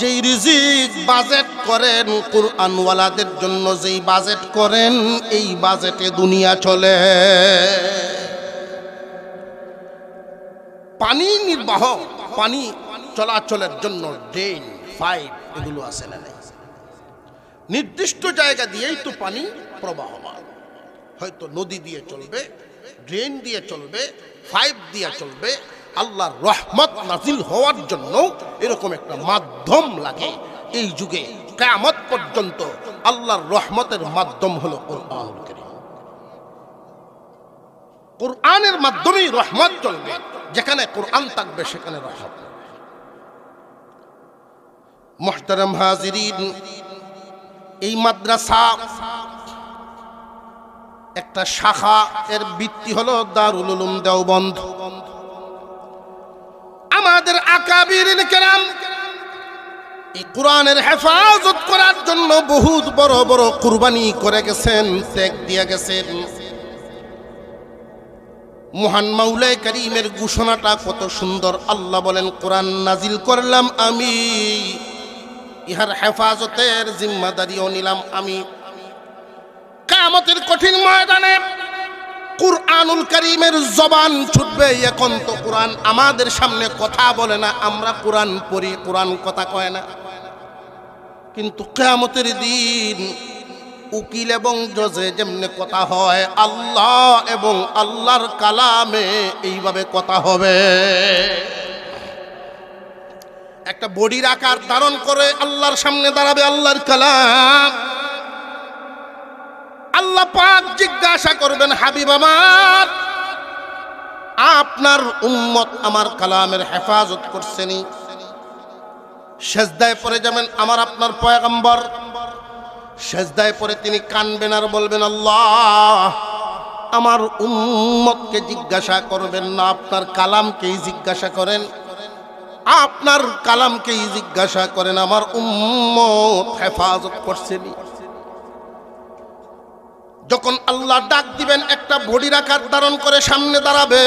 যেই রিজিক বাজেট করেন, কোরআনওয়ালাদের জন্য যেই বাজেট করেন, এই বাজেটে দুনিয়া চলে। পানি নির্বাহ, পানি চলাচলের জন্য ড্রেন, পাইপ এগুলো আছে না? নির্দিষ্ট জায়গা দিয়েই তো পানি প্রবাহমান। হয়তো নদী দিয়ে চলবে, ড্রেন দিয়ে চলবে, পাইপ দিয়ে চলবে। আল্লাহর রহমত নাজিল হওয়ার জন্য এরকম একটা মাধ্যম লাগে। এই যুগে কিয়ামত পর্যন্ত আল্লাহর রহমতের মাধ্যম হলো কোরআনুল কারীম। কোরআনের মাধ্যমেই রহমত চলবে। যেখানে কোরআন থাকবে সেখানে রহমত। মুহতারাম হাজিরিন, এই মাদ্রাসা একটা শাখা, এর ভিত্তি হলো দারুল উলুম দেওবন্দ। আমাদের আকাবিরিন কেরাম এই কোরআনের হেফাজত করার জন্য বহুত বড় বড় কুরবানি করে গেছেন, ত্যাগ দিয়ে গেছেন। মহান মাওলাই কারীমের ঘোষণাটা কত সুন্দর। আল্লাহ বলেন, কোরআন নাজিল করলাম আমি, ইহার হেফাজতের জিম্মাদারিও নিলাম আমি। কিয়ামতের কঠিন ময়দানে কুরআনুল কারীমের জবান ছুটবে। এখন তো কোরআন আমাদের সামনে কথা বলে না, আমরা কোরআন পড়ি, কোরআন কথা কয় না। কিন্তু কিয়ামতের দিন উকিল এবং জজে যেমনে কথা হয়, আল্লাহ এবং আল্লাহর কালামে এইভাবে কথা হবে। একটা বডির আকার ধারণ করে আল্লাহর সামনে দাঁড়াবে আল্লাহর কালাম। আল্লাহ পাক জিজ্ঞাসা করবেন, হাবিব আমার, আপনার উম্মত আমার কালামের হেফাজত করছেনি? সেজদায় পড়ে যাবেন আমার আপনার পয়গম্বর। সেজদায় পড়ে তিনি কানবেন আর বলবেন, আল্লাহ আমার উম্মতকে জিজ্ঞাসা করবেন না, আপনার কালামকেই জিজ্ঞাসা করেন, আপনার কালামকেই জিজ্ঞাসা করেন আমার উম্মত হেফাজত করছেনি। যখন আল্লাহ ডাক দিবেন একটা বডির আকার ধারণ করে সামনে দাঁড়াবে,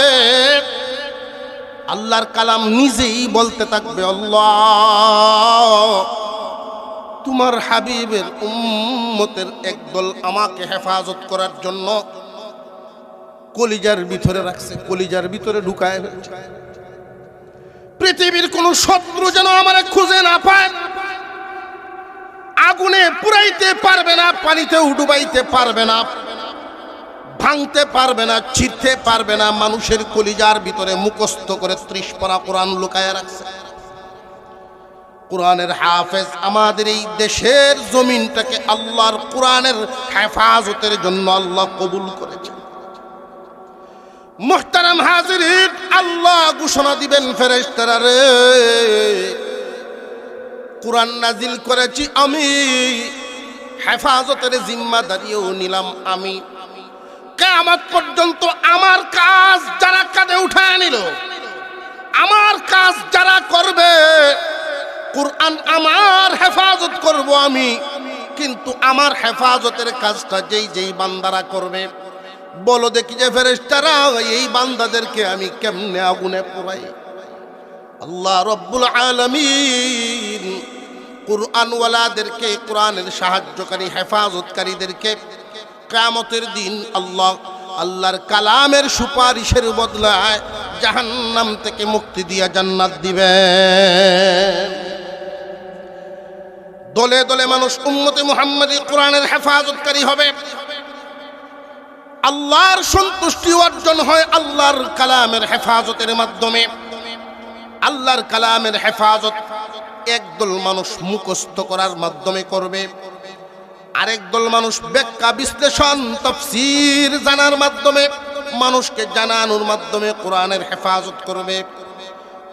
আল্লাহর কালাম নিজেই বলতে থাকবে, আল্লাহ তোমার হাবিবের উম্মতের একদল আমাকে হেফাজত করার জন্য কলিজার ভিতরে রাখছে, কলিজার ভিতরে ঢুকায় ফেলছে। পৃথিবীর কোন শত্রু যেন আমারে খুঁজে না পায়, আগুনে পুরাইতে পারবে না, পানিতে ডুবাইতে পারবে না, ভাঙতে পারবে না, ছিঁড়তে পারবে না। মানুষের কলিজার ভিতরে মুখস্থ করে 30 পারা কোরআন লুকায় রাখছে। কোরআনের হাফেজ আমাদের এই দেশের জমিনটাকে আল্লাহর কোরআনের হেফাজতের জন্য আল্লাহ কবুল করেছেন। মুহতারাম হাজিরিন, আল্লাহ ঘোষণা দিবেন, ফেরেশতারা রে, কোরআন নাজিল করেছি আমি, হেফাজতের জিম্মাদারিও নিলাম আমি। কিয়ামত পর্যন্ত আমার কাজ যারা কাঁধে উঠায় নিল, আমার কাজ যারা করবে, কোরআন আমার হেফাজত করব আমি, কিন্তু আমার হেফাজতের কাজটা যেই যেই বান্দারা করবে, বলো দেখি যে ফেরেশতারা এই বান্দাদেরকে আমি কেমনে আগুনে পোড়াই। আল্লাহ রব্বুল আলামিন কোরআনওয়ালাদেরকে, কোরআনের সাহায্যকারী হেফাজতকারীদেরকে কিয়ামতের দিন আল্লাহর কালামের সুপারিশের বদলায় জাহান্নাম থেকে মুক্তি দিয়া জান্নাত দিবেন। দলে দলে মানুষ উম্মতে মুহাম্মাদী কোরআনের হেফাজতকারী হবে। আল্লাহর সন্তুষ্টি অর্জন হয় আল্লাহর কালামের হেফাজতের মাধ্যমে। আল্লাহর কালামের হেফাজত একদল মানুষ মুখস্থ করার মাধ্যমে করবে, আরেকদল মানুষ ব্যাখ্যা বিশ্লেষণ তাফসীর জানার মাধ্যমে, মানুষকে জানানোর মাধ্যমে কোরআনের হেফাজত করবে।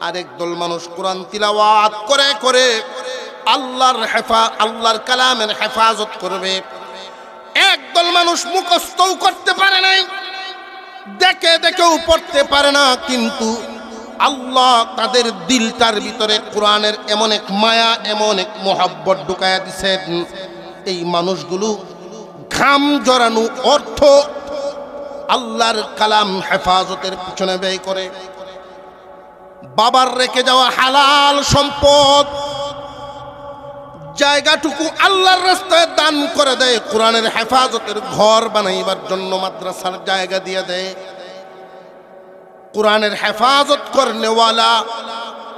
আরেকদল মানুষ কোরআন তিলাওয়াত করে করে আল্লাহর কালামের হেফাজত করবে। একদল মানুষ মুখস্থও করতে পারে নাই, দেখে দেখেও পড়তে পারে না, কিন্তু আল্লাহ তাদের দিলটার ভিতরে কোরআনের এমন এক মায়া, এমন এক মোহাব্বত ঢুকায়া দিছেন, এই মানুষগুলো ঘাম জড়ানো অর্থ আল্লাহর কালাম হেফাজতের পিছনে ব্যয় করে। বাবার রেখে যাওয়া হালাল সম্পদ জায়গাটুকু আল্লাহর রাস্তায় দান করে দেয়, কোরআনের হেফাজতের ঘর বানাইবার জন্য মাদ্রাসার জায়গা দিয়ে দেয়। কোরআনের হেফাজত করনেওয়ালা,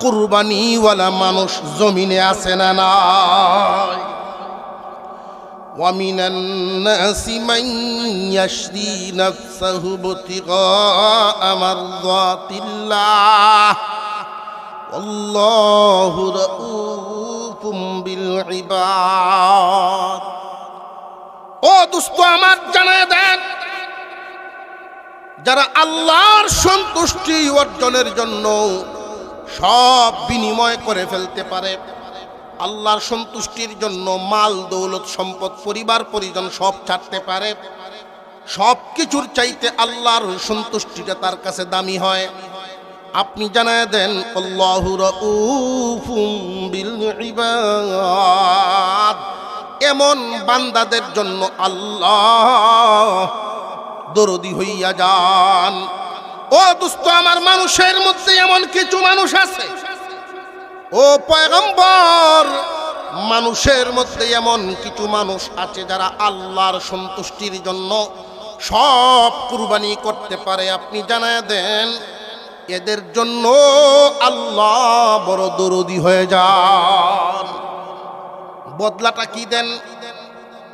কুরবানিওয়ালা মানুষ জমিনে আছে না নাই? وَمِنَ النَّاسِ مَن يَشْرِي نَفْسَهُ ابْتِغَاءَ مَرْضَاتِ اللَّهِ وَاللَّهُ رَءُوفٌ بِالْعِبَادِ। ও দোস্ত আমার, জানায় দেন, যারা আল্লাহর সন্তুষ্টি অর্জনের জন্য সব বিনিময় করে ফেলতে পারে, আল্লাহর সন্তুষ্টির জন্য মাল দৌলত সম্পদ পরিবার পরিজন সব ছাড়তে পারে, সব কিছুর চাইতে আল্লাহর সন্তুষ্টিটা তার কাছে দামি হয়, আপনি জানায় দেন আল্লাহু রাউফুম বিল ইবাদ। এমন বান্দাদের জন্য আল্লাহ দরদি হইয়া যান। ও দোস্ত আমার, মানুষের মধ্যে এমন কিছু মানুষ আছে, ও পয়গম্বর, মানুষের মধ্যে এমন কিছু মানুষ আছে যারা আল্লাহর সন্তুষ্টির জন্য সব কুরবানি করতে পারে। আপনি জানায় দেন এদের জন্য আল্লাহ বড় দরদি হয়ে যান। বদলাটা কি দেন?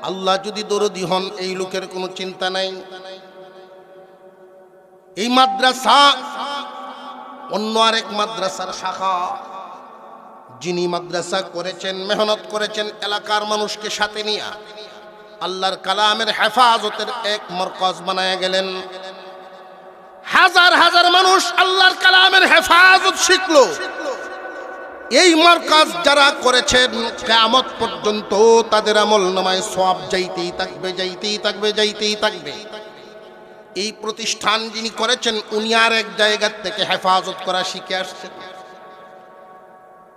আল্লাহ যদি দরদি হন, এই লোকের কোনো চিন্তা নাই। এই মাদ্রাসা অন্য আরেক মাদ্রাসার শাখা, যিনি মাদ্রাসা করেছেন, মেহনত করেছেন, এলাকার মানুষকে সাথে নিয়ে আল্লাহর কালামের হেফাজতের এক মরকজ বানায় গেলেন। হাজার হাজার মানুষ আল্লাহর কালামের হেফাজত শিখলো। এই মারকাজ যারা করেছেন, কিয়ামত পর্যন্ত তাদের আমল নামায় সওয়াব যাইতেই থাকবে, যাইতেই থাকবে, যাইতেই থাকবে। এই প্রতিষ্ঠান যিনি করেছেন উনি আর এক জায়গা থেকে হেফাজত করা শিখে আসছেন।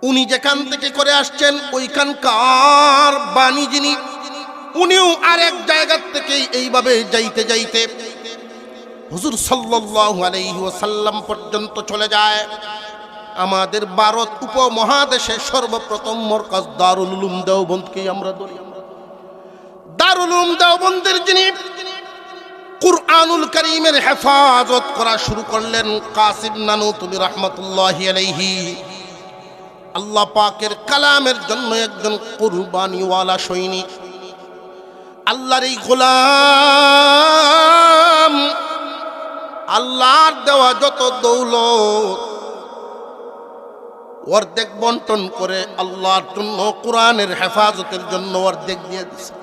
উনি যেখান থেকে করে আসছেন ওইখানকার বাণী যিনি, উনিও আর এক জায়গা থেকে এইভাবে যাইতে যাইতে হুজুর সাল্লাল্লাহু আলাইহি ওয়াসাল্লাম পর্যন্ত চলে যায়। আমাদের ভারত উপমহাদেশে সর্বপ্রথম মরকাজ দারুল উলুম দেওবন্দকেই আমরা ধরি। দারুল উলুম দেওবন্দের যিনি কুরআনুল কারীমের হেফাজত করা শুরু করলেন কাসিম নানুতুবি রাহমাতুল্লাহি আলাইহি, আল্লাহ পাকের কালামের জন্য একজন কুরবানিওয়ালা সৈনিক। আল্লাহর এই গোলাম আল্লাহর দেওয়া যত দৌলত অর্ধেক বন্টন করে আল্লাহর জন্য কোরআনের হেফাজতের জন্য অর্ধেক দিয়ে দিছে।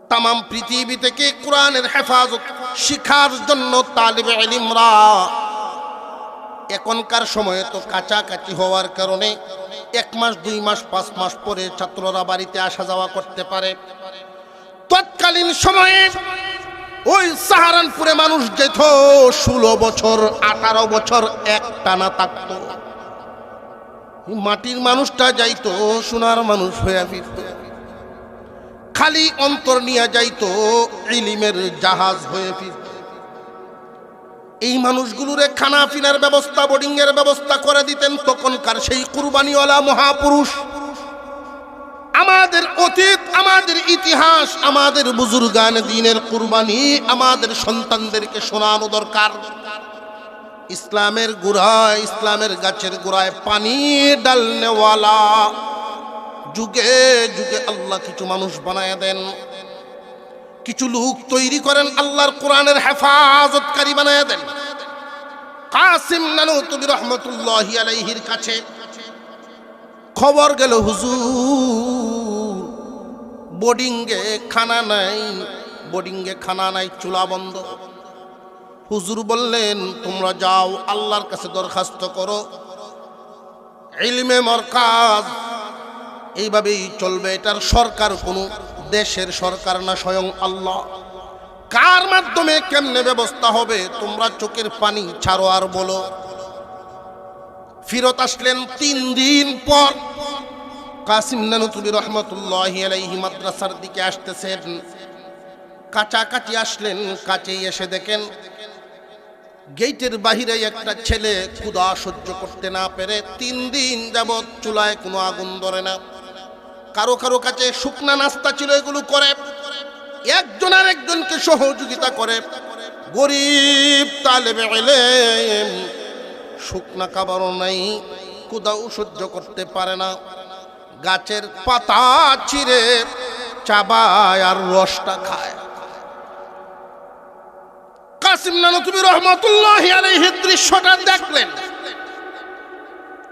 তাম পৃথিবী থেকে কোরআনের হেফাজত শিখার জন্য তালিবে ইলমরা এখনকার সময়ে তো কাছাকাছি হওয়ার কারণে 1 মাস 2 মাস 5 মাস পরে ছাত্ররা বাড়িতে আসা যাওয়া করতে পারে। তৎকালীন সময়ে ওই সাহারানপুরে মানুষ যেত 16 বছর 18 বছর একটানা থাকত। মাটির মানুষটা যাইতো সোনার মানুষ হয়ে ফিরত, খালি অন্তর নিয়ে যাইতো ইলমের জাহাজ হয়ে ফিরত। এই মানুষগুলোরে খানা পিনার ব্যবস্থা, বোর্ডিং এর ব্যবস্থা করে দিতেন তখনকার সেই কুরবানিওয়ালা মহাপুরুষ। আমাদের অতীত, আমাদের ইতিহাস, আমাদের বুজুর্গান দ্বীনের কুরবানি আমাদের সন্তানদেরকে শোনানো দরকার। ইসলামের গোড়ায়, ইসলামের গাছের গোড়ায় পানি ডালনেওয়ালা যুগে যুগে আল্লাহ কিছু মানুষ বানায় দেন, কিছু লোক তৈরি করেন, আল্লাহর কোরআনের হেফাজতকারী বানায় দেন। কাসিম নানুতুবি রাহমাতুল্লাহি আলাইহির কাছে খবর গেল হুজুর বোর্ডিংয়ে খানা নাই, বোর্ডিংয়ে খানা নাই, চুলা বন্ধ। হুজুর বললেন তোমরা যাও আল্লাহর কাছে দরখাস্ত করো, ইলমে মরকাজ এইভাবেই চলবে। এটার সরকার কোনো দেশের সরকার না, স্বয়ং আল্লাহ। কার মাধ্যমে কেমনে ব্যবস্থা হবে তোমরা চোখের পানি ছাড়ো আর বলো। ফিরত আসলেন 3 দিন পর। কাসিম নানুতুবি রাহমাতুল্লাহি আলাইহি মাদ্রাসার দিকে আসতেছেন, কাছাকাছি আসলেন। কাছেই এসে দেখেন গেটের বাহিরে একটা ছেলে ক্ষুধা সহ্য করতে না পেরে 3 দিন যাবৎ চুলায় কোনো আগুন ধরে না। কারো কারো কাছে শুকনা নাস্তা ছিল, এগুলো করে একজন আর একজনকে সহযোগিতা করে। গরিব তালেবে ইলম, শুকনা খাবারও নাই, ক্ষুধাও সহ্য করতে পারে না, গাছের পাতা ছিঁড়ে চাবায় আর রসটা খায়। কাসিম নানুতুবি রাহমাতুল্লাহি আলাইহি দৃশ্যটা দেখলেন,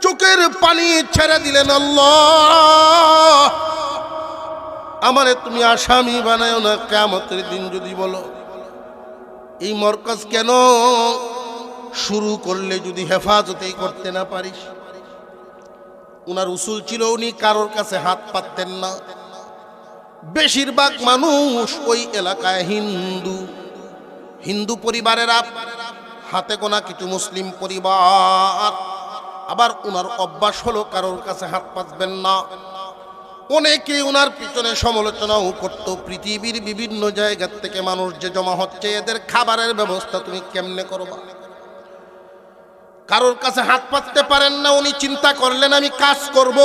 চোখের পানি ছেড়ে দিলেন। আল্লাহ আমারে তুমি আসামি বানায়ো না, কিয়ামতের দিন যদি বলো এই মরকজ কেন শুরু করলে যদি হেফাজতেই করতে না পারিস। উনার উসুল ছিল উনি কারোর কাছে হাত পাততেন না। বেশিরভাগ মানুষ ওই এলাকায় হিন্দু, হিন্দু পরিবারেরা, হাতে গোনা কিছু মুসলিম পরিবার। আবার উনার অভ্যাস হলো কারোর কাছে হাত পাতবেন না। অনেকে উনার পিছনে সমালোচনাও করত, পৃথিবীর বিভিন্ন জায়গা থেকে মানুষ যে জমা হচ্ছে, এদের খাবারের ব্যবস্থা তুমি কেমনে করবা। কারোর কাছে হাত পাততে পারেন না। উনি চিন্তা করলেন আমি কাজ করব,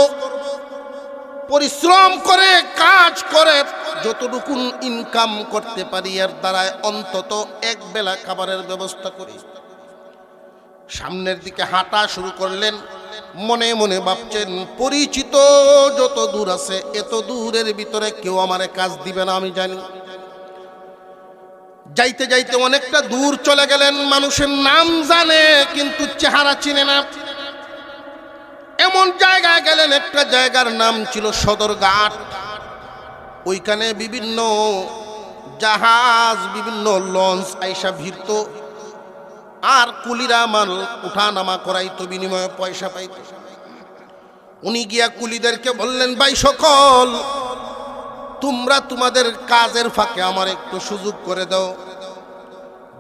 পরিশ্রম করে কাজ করে যতটুকু ইনকাম করতে পারি এর দ্বারায় অন্তত এক বেলা খাবারের ব্যবস্থা করি। সামনের দিকে হাঁটা শুরু করলেন। মনে মনে ভাবছেন পরিচিত যত দূর আছে এত দূরের ভিতরে কেউ আমারে কাজ দিবে না আমি জানি। যাইতে যাইতে অনেকটা দূর চলে গেলেন। মানুষের নাম জানে কিন্তু চেহারা চিনে না। এমন জায়গায় গেলেন, একটা জায়গার নাম ছিল সদরঘাট। ওইখানে বিভিন্ন জাহাজ, বিভিন্ন লঞ্চ আইসা ভিড়ত, আর কুলিরা মাল উঠা নামা করাইতো, বিনিময়ে পয়সা পাইত। উনি গিয়া কুলিদেরকে বললেন, ভাই সকল তোমরা তোমাদের কাজের ফাঁকে আমার একটু সুযোগ করে দাও,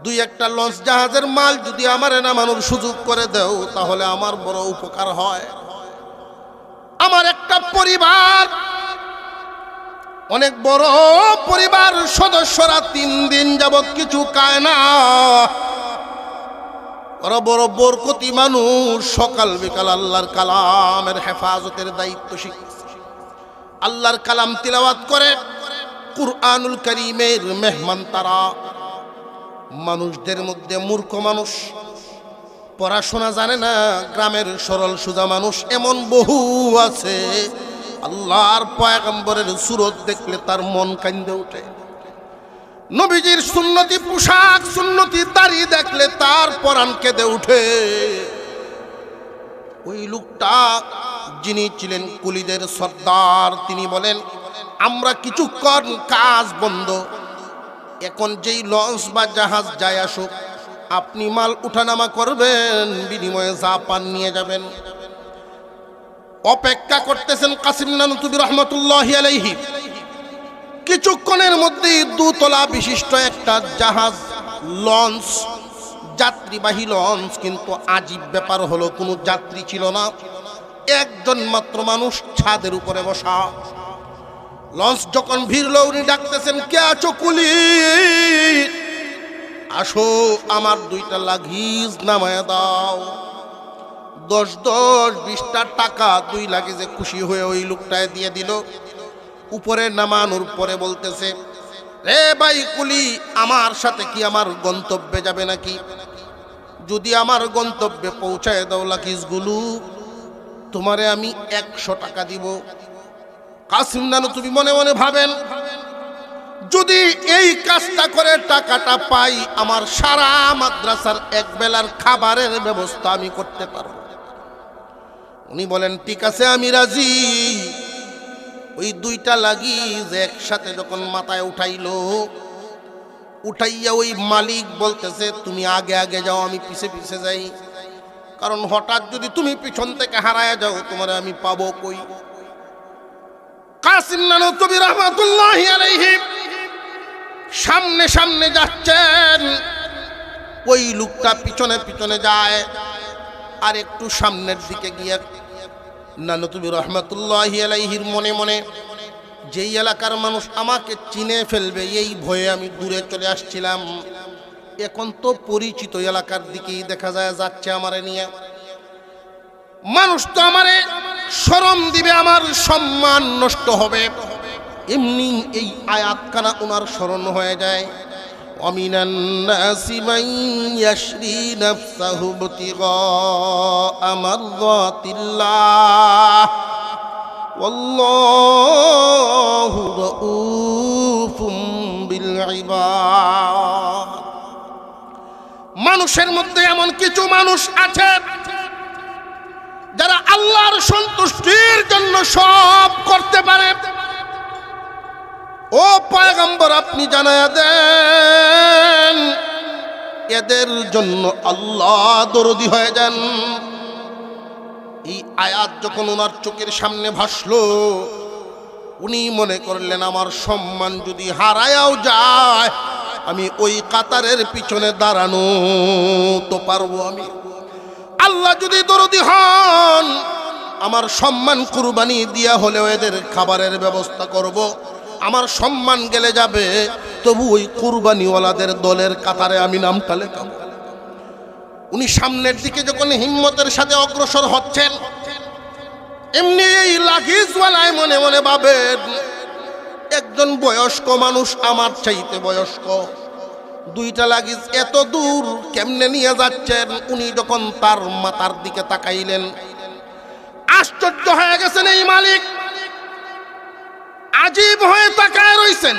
দুই একটা লঞ্চ জাহাজের মাল যদি আমারে নামানোর সুযোগ করে দেও তাহলে আমার বড় উপকার হয়। আমার একটা পরিবার, অনেক বড় পরিবার, সদস্যরা 3 দিন যাবৎ কিছু খায় না। ওরা বড় বরকতি মানুষ, সকাল বিকাল আল্লাহর কালামের হেফাজতের দায়িত্ব শিখছে, আল্লাহর কালাম তিলাওয়াত করে, কুরআনুল কারীমের মেহমান তারা। মানুষদের মধ্যে মূর্খ মানুষ, পড়াশোনা জানে না, গ্রামের সরল সোজা মানুষ এমন বহু আছে। আল্লাহর পয়গম্বরের সুরত দেখলে তার মন কান্দে ওঠে। নবীজির সুন্নতি পোশাক, সুন্নতি দাড়ি দেখলে তার পরাণ কেঁদে ওঠে। ওই লোকটা যিনি ছিলেন কুলিদের সর্দার, তিনি বলেন, আমরা কিছুক্ষণ কাজ বন্ধ, এখন যেই লঞ্চ বা জাহাজ যায় আসুক, আপনি মাল উঠানামা করবেন, বিনিময়ে যা পান নিয়ে যাবেন। অপেক্ষা করতেছেন কাসিম নানুতুবি রহমতুল্লাহি আলাইহি। কিছুক্ষণের মধ্যেই 2 তলা বিশিষ্ট একটা জাহাজ, লঞ্চ, যাত্রীবাহী লঞ্চ। কিন্তু আজীব ব্যাপার হলো, কোনো যাত্রী ছিল না, একজন মাত্র মানুষ ছাদের উপরে বসা। লঞ্চ যখন ভিড়ল, উনি ডাকতেছেন, কে আছো কুলি, আসো আমার 2টা লাগেজ নামায় দাও। 10-20টা টাকা 2 লাগেজে খুশি হয়ে ওই লোকটায় দিয়ে দিল। উপরে নামানোর পরে বলতেছে, রে ভাই কুলি, আমার সাথে কি আমার গন্তব্যে যাবে নাকি? যদি আমার গন্তব্যে পৌঁছায় দাও লাগেজগুলো, তোমারে আমি 100 টাকা দিব। কাসিম নানুতুবি মনে মনে ভাবেন, যদি এই কাজটা করে টাকাটা পাই, আমার সারা মাদ্রাসার 1 বেলার খাবারের ব্যবস্থা আমি করতে পারব। উনি বলেন, ঠিক আছে, আমি রাজি। ওই 2টা লাগেজ একসাথে যখন মাথায় উঠাইলো, উঠাইয়া ওই মালিক বলতেছে, তুমি আগে আগে যাও, আমি পিছে পিছে যাই, কারণ হঠাৎ যদি তুমি পিছন থেকে হারায়া যাও, তোমারে আমি পাবো কই। কাসিম নানুতুবি রহমাতুল্লাহি আলাইহি সামনে সামনে যাচ্ছেন, ওই লোকটা পিছনে পিছনে যায়। আর একটু সামনের দিকে গিয়ে নানুতুবি রহমাতুল্লাহি আলাইহির মনে মনে, যেই এলাকার মানুষ আমাকে চিনে ফেলবে এই ভয়ে আমি দূরে চলে আসছিলাম, এখন তো পরিচিত এলাকার দিকেই দেখা যায় যাচ্ছে আমারে নিয়ে। মানুষ তো আমারে শরম দিবে, আমার সম্মান নষ্ট হবে। এমনি এই আয়াতখানা ওনার স্মরণ হয়ে যায়, ওয়ামিনান নাসি মান ইয়াশরি নাফসাহু ইবতিগা মারদাতিল্লাহ ওয়াল্লাহু রাউফুম বিল ইবাদ। মানুষের মধ্যে এমন কিছু মানুষ আছে যারা আল্লাহর সন্তুষ্টির জন্য সব করতে পারে। ও পয়গম্বর, আপনি জানায়া দেন, এদের জন্য আল্লাহ দরদি হয়ে যান। এই আয়াত যখন ওনার চোখের সামনে ভাসলো, উনি মনে করলেন, আমার সম্মান যদি হারায়াও যায়, আমি ওই কাতারের পিছনে দাঁড়ানো তো পারবো। আমি আল্লাহ যদি দরদি হন, আমার সম্মান কুরবানি দিয়া হলেও এদের খাবারের ব্যবস্থা করব। আমার সম্মান গেলে যাবে, তবু ওই কুরবানিওয়ালাদের দলের কাতারে আমি নামটা লেখাবো। উনি সামনের দিকে যখন হিম্মতের সাথে অগ্রসর হচ্ছেন, এমনি এই লাগেজওয়ালায় মনে মনে ভাবেন, একজন বয়স্ক মানুষ, আমার চাইতে বয়স্ক, 2টা লাগেজ এত দূর কেমনে নিয়ে যাচ্ছেন। উনি যখন তার মাথার দিকে তাকাইলেন, আশ্চর্য হয়ে গেছেন এই মালিক, আজীব হয়ে তাকায় রইছেন।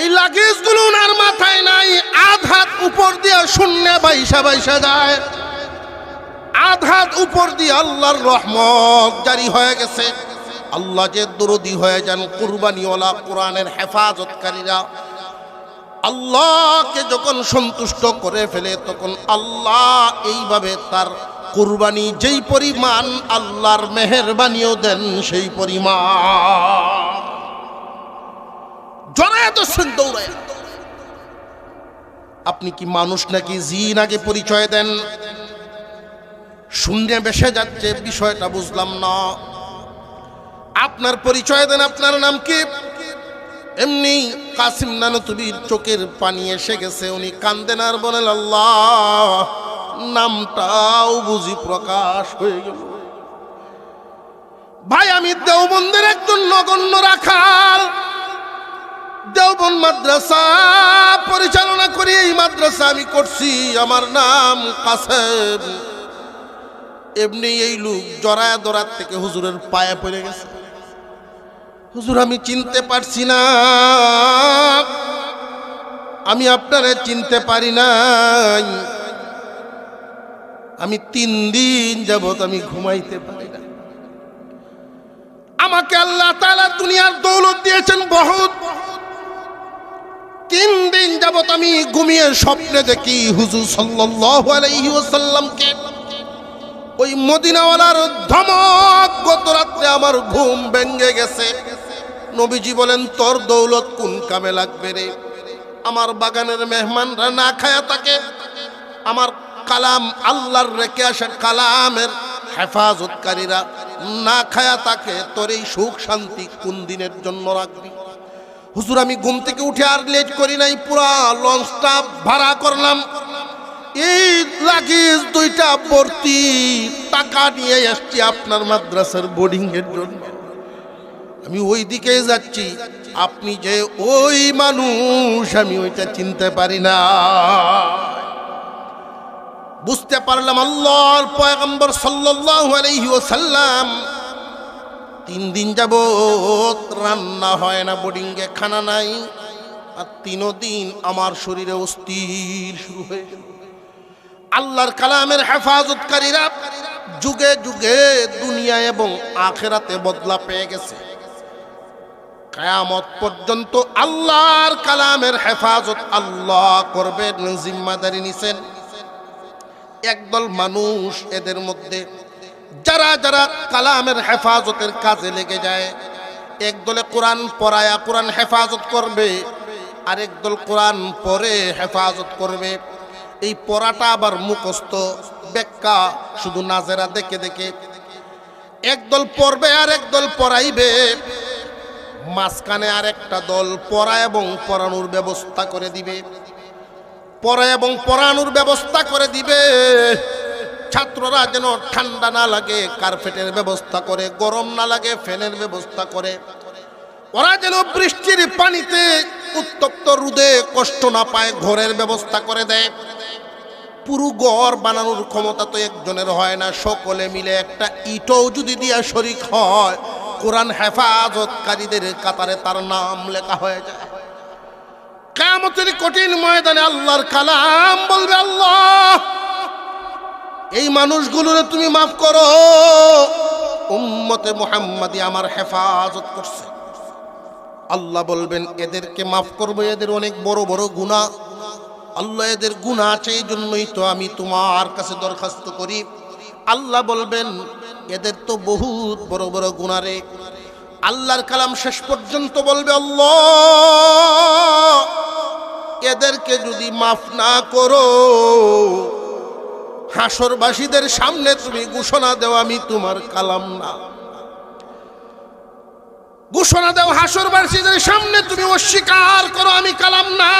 এই লাগেজগুলো ওনার মাথায় নাই, আধ হাত উপর দিয়ে শূন্য বাইসা বাইসা যায়, আধ হাত উপর দিয়ে আল্লাহর রহমত জারি হয়ে গেছে। আল্লাহ যে দরদি হয়ে যান, কুরবানিওয়ালা, কোরআনের হেফাজতকারীরা আল্লাহকে যখন সন্তুষ্ট করে ফেলে, তখন আল্লাহ এইভাবে তার কুরবানি যেই পরিমাণ, আল্লাহর মেহেরবানিও দেন সেই পরিমাণ। জড়ায় তো দৌড়ায় আপনি কি মানুষ নাকি জিন আগে পরিচয় দেন। শূন্যে বেসে যাচ্ছে, বিষয়টা বুঝলাম না। আপনার পরিচয় দেন, আপনার নাম কি? এমনি কাসিম নানতুবির চোখের পানি এসে গেছে, উনি কান্দেন আর বলেন আল্লাহ, নামটাও বুঝি প্রকাশ হয়ে গেল। ভাই, আমি দেওবন্দের একজন নগণ্য রাখাল, দেওবন্দ মাদ্রাসা পরিচালনা করি। এই মাদ্রাসা আমি করছি, আমার নাম কাসেম। এমনি এই লোক জড়ায় দরার থেকে হুজুরের পায়ে পড়ে গেছে। হুজুর, আমি চিনতে পারছি না, আমি আপনারে চিনতে পারি নাই, আমি 3 দিন যাবত আমি ঘুমাইতে পারি না। আমাকে আল্লাহ তাআলা দুনিয়ার দৌলত দিয়েছেন বহুত। 3 দিন যাবত আমি ঘুমিয়ে স্বপ্নে দেখি হুজুর সাল্লাল্লাহু আলাইহি ওয়াসাল্লামকে। ওই মদিনাওয়ালার ধমক, গত রাত্রে আমার ঘুম ভেঙে গেছে। নবীজি বলেন, তোর দৌলত কোন কামে লাগবে রে? আমার বাগানের মেহমানরা না খায়া থাকে, আমার কালাম আল্লাহর রেখে আসা কালামের হেফাজতকারীরা না খায়া থাকে, তোর এই সুখ শান্তি কোন দিনের জন্য রাখবি? হুজুর, আমি ঘুম থেকে উঠে আর লেট করি নাই, পুরা লঞ্চটা ভাড়া করলাম, এই লাগেজ 2টা ভর্তি টাকা নিয়ে আসছি আপনার মাদ্রাসার বোর্ডিং এর জন্য। আমি ওই দিকে যাচ্ছি, আপনি যে ওই মানুষ, আমি ওইটা চিনতে পারি না। বুঝতে পারলাম আল্লাহর পয়গম্বর সাল্লাল্লাহু আলাইহি ওয়াসাল্লাম 3 দিন যাবত রান্না হয় না, বোর্ডিংয়ে খানা নাই, আর 3 দিন আমার শরীরে অস্থির শুরু হয়ে গেল। আল্লাহর কালামের হেফাজতকারীরা যুগে যুগে দুনিয়া এবং আখিরাতে বদলা পেয়ে গেছে। কিয়ামত পর্যন্ত আল্লাহর কালামের হেফাজত আল্লাহ করবেন, জিম্মাদারি নিছেন। একদল মানুষ, এদের মধ্যে যারা যারা কালামের হেফাজতের কাজে লেগে যায়, একদলে কোরআন পড়ায়া কোরআন হেফাজত করবে, আরেক দল কোরআন পড়ে হেফাজত করবে। এই পড়াটা আবার মুখস্থ ব্যাখ্যা শুধু নাজেরা দেখে দেখে একদল পড়বে আর একদল পড়াইবে। মাঝখানে আরেকটা দল পড়া এবং পড়ানোর ব্যবস্থা করে দিবে, পড়া এবং পড়ানোর ব্যবস্থা করে দিবে। ছাত্ররা যেন ঠান্ডা না লাগে কার্পেটের ব্যবস্থা করে, গরম না লাগে ফ্যানের ব্যবস্থা করে। ওরা যেন বৃষ্টির পানিতে উত্তপ্ত রোদে কষ্ট না পায়, ঘরের ব্যবস্থা করে দেয়। পুরো ঘর বানানোর ক্ষমতা তো একজনের হয় না, সকলে মিলে একটা ইটও যদি দিয়া শরীক হয়, কোরআন হেফাজতকারীদের কাতারে তার নাম লেখা হয়ে যায়। কিয়ামতের কঠিন ময়দানে আল্লাহর কালাম বলবে, আল্লাহ, এই মানুষগুলোরে তুমি মাফ করো, উম্মতে মুহাম্মাদি আমার হেফাজত করছে। আল্লাহ বলবেন, এদেরকে মাফ করবো, এদের অনেক বড় বড় গুনাহ। আল্লাহ, এদের গুনাহ আছে, এই জন্যই তো আমি তোমার কাছে দরখাস্ত করি। আল্লাহ বলবেন, এদের তো বহুত বড় বড় গুনাহ রে। আল্লাহর কালাম শেষ পর্যন্ত বলবে, আল্লাহ, এদেরকে যদি মাফ না করো, হাসরবাসীদের সামনে তুমি ঘোষণা দাও আমি তোমার কালাম না। ঘোষণা দাও হাসরবাসীদের সামনে, তুমি অস্বীকার করো আমি কালাম না।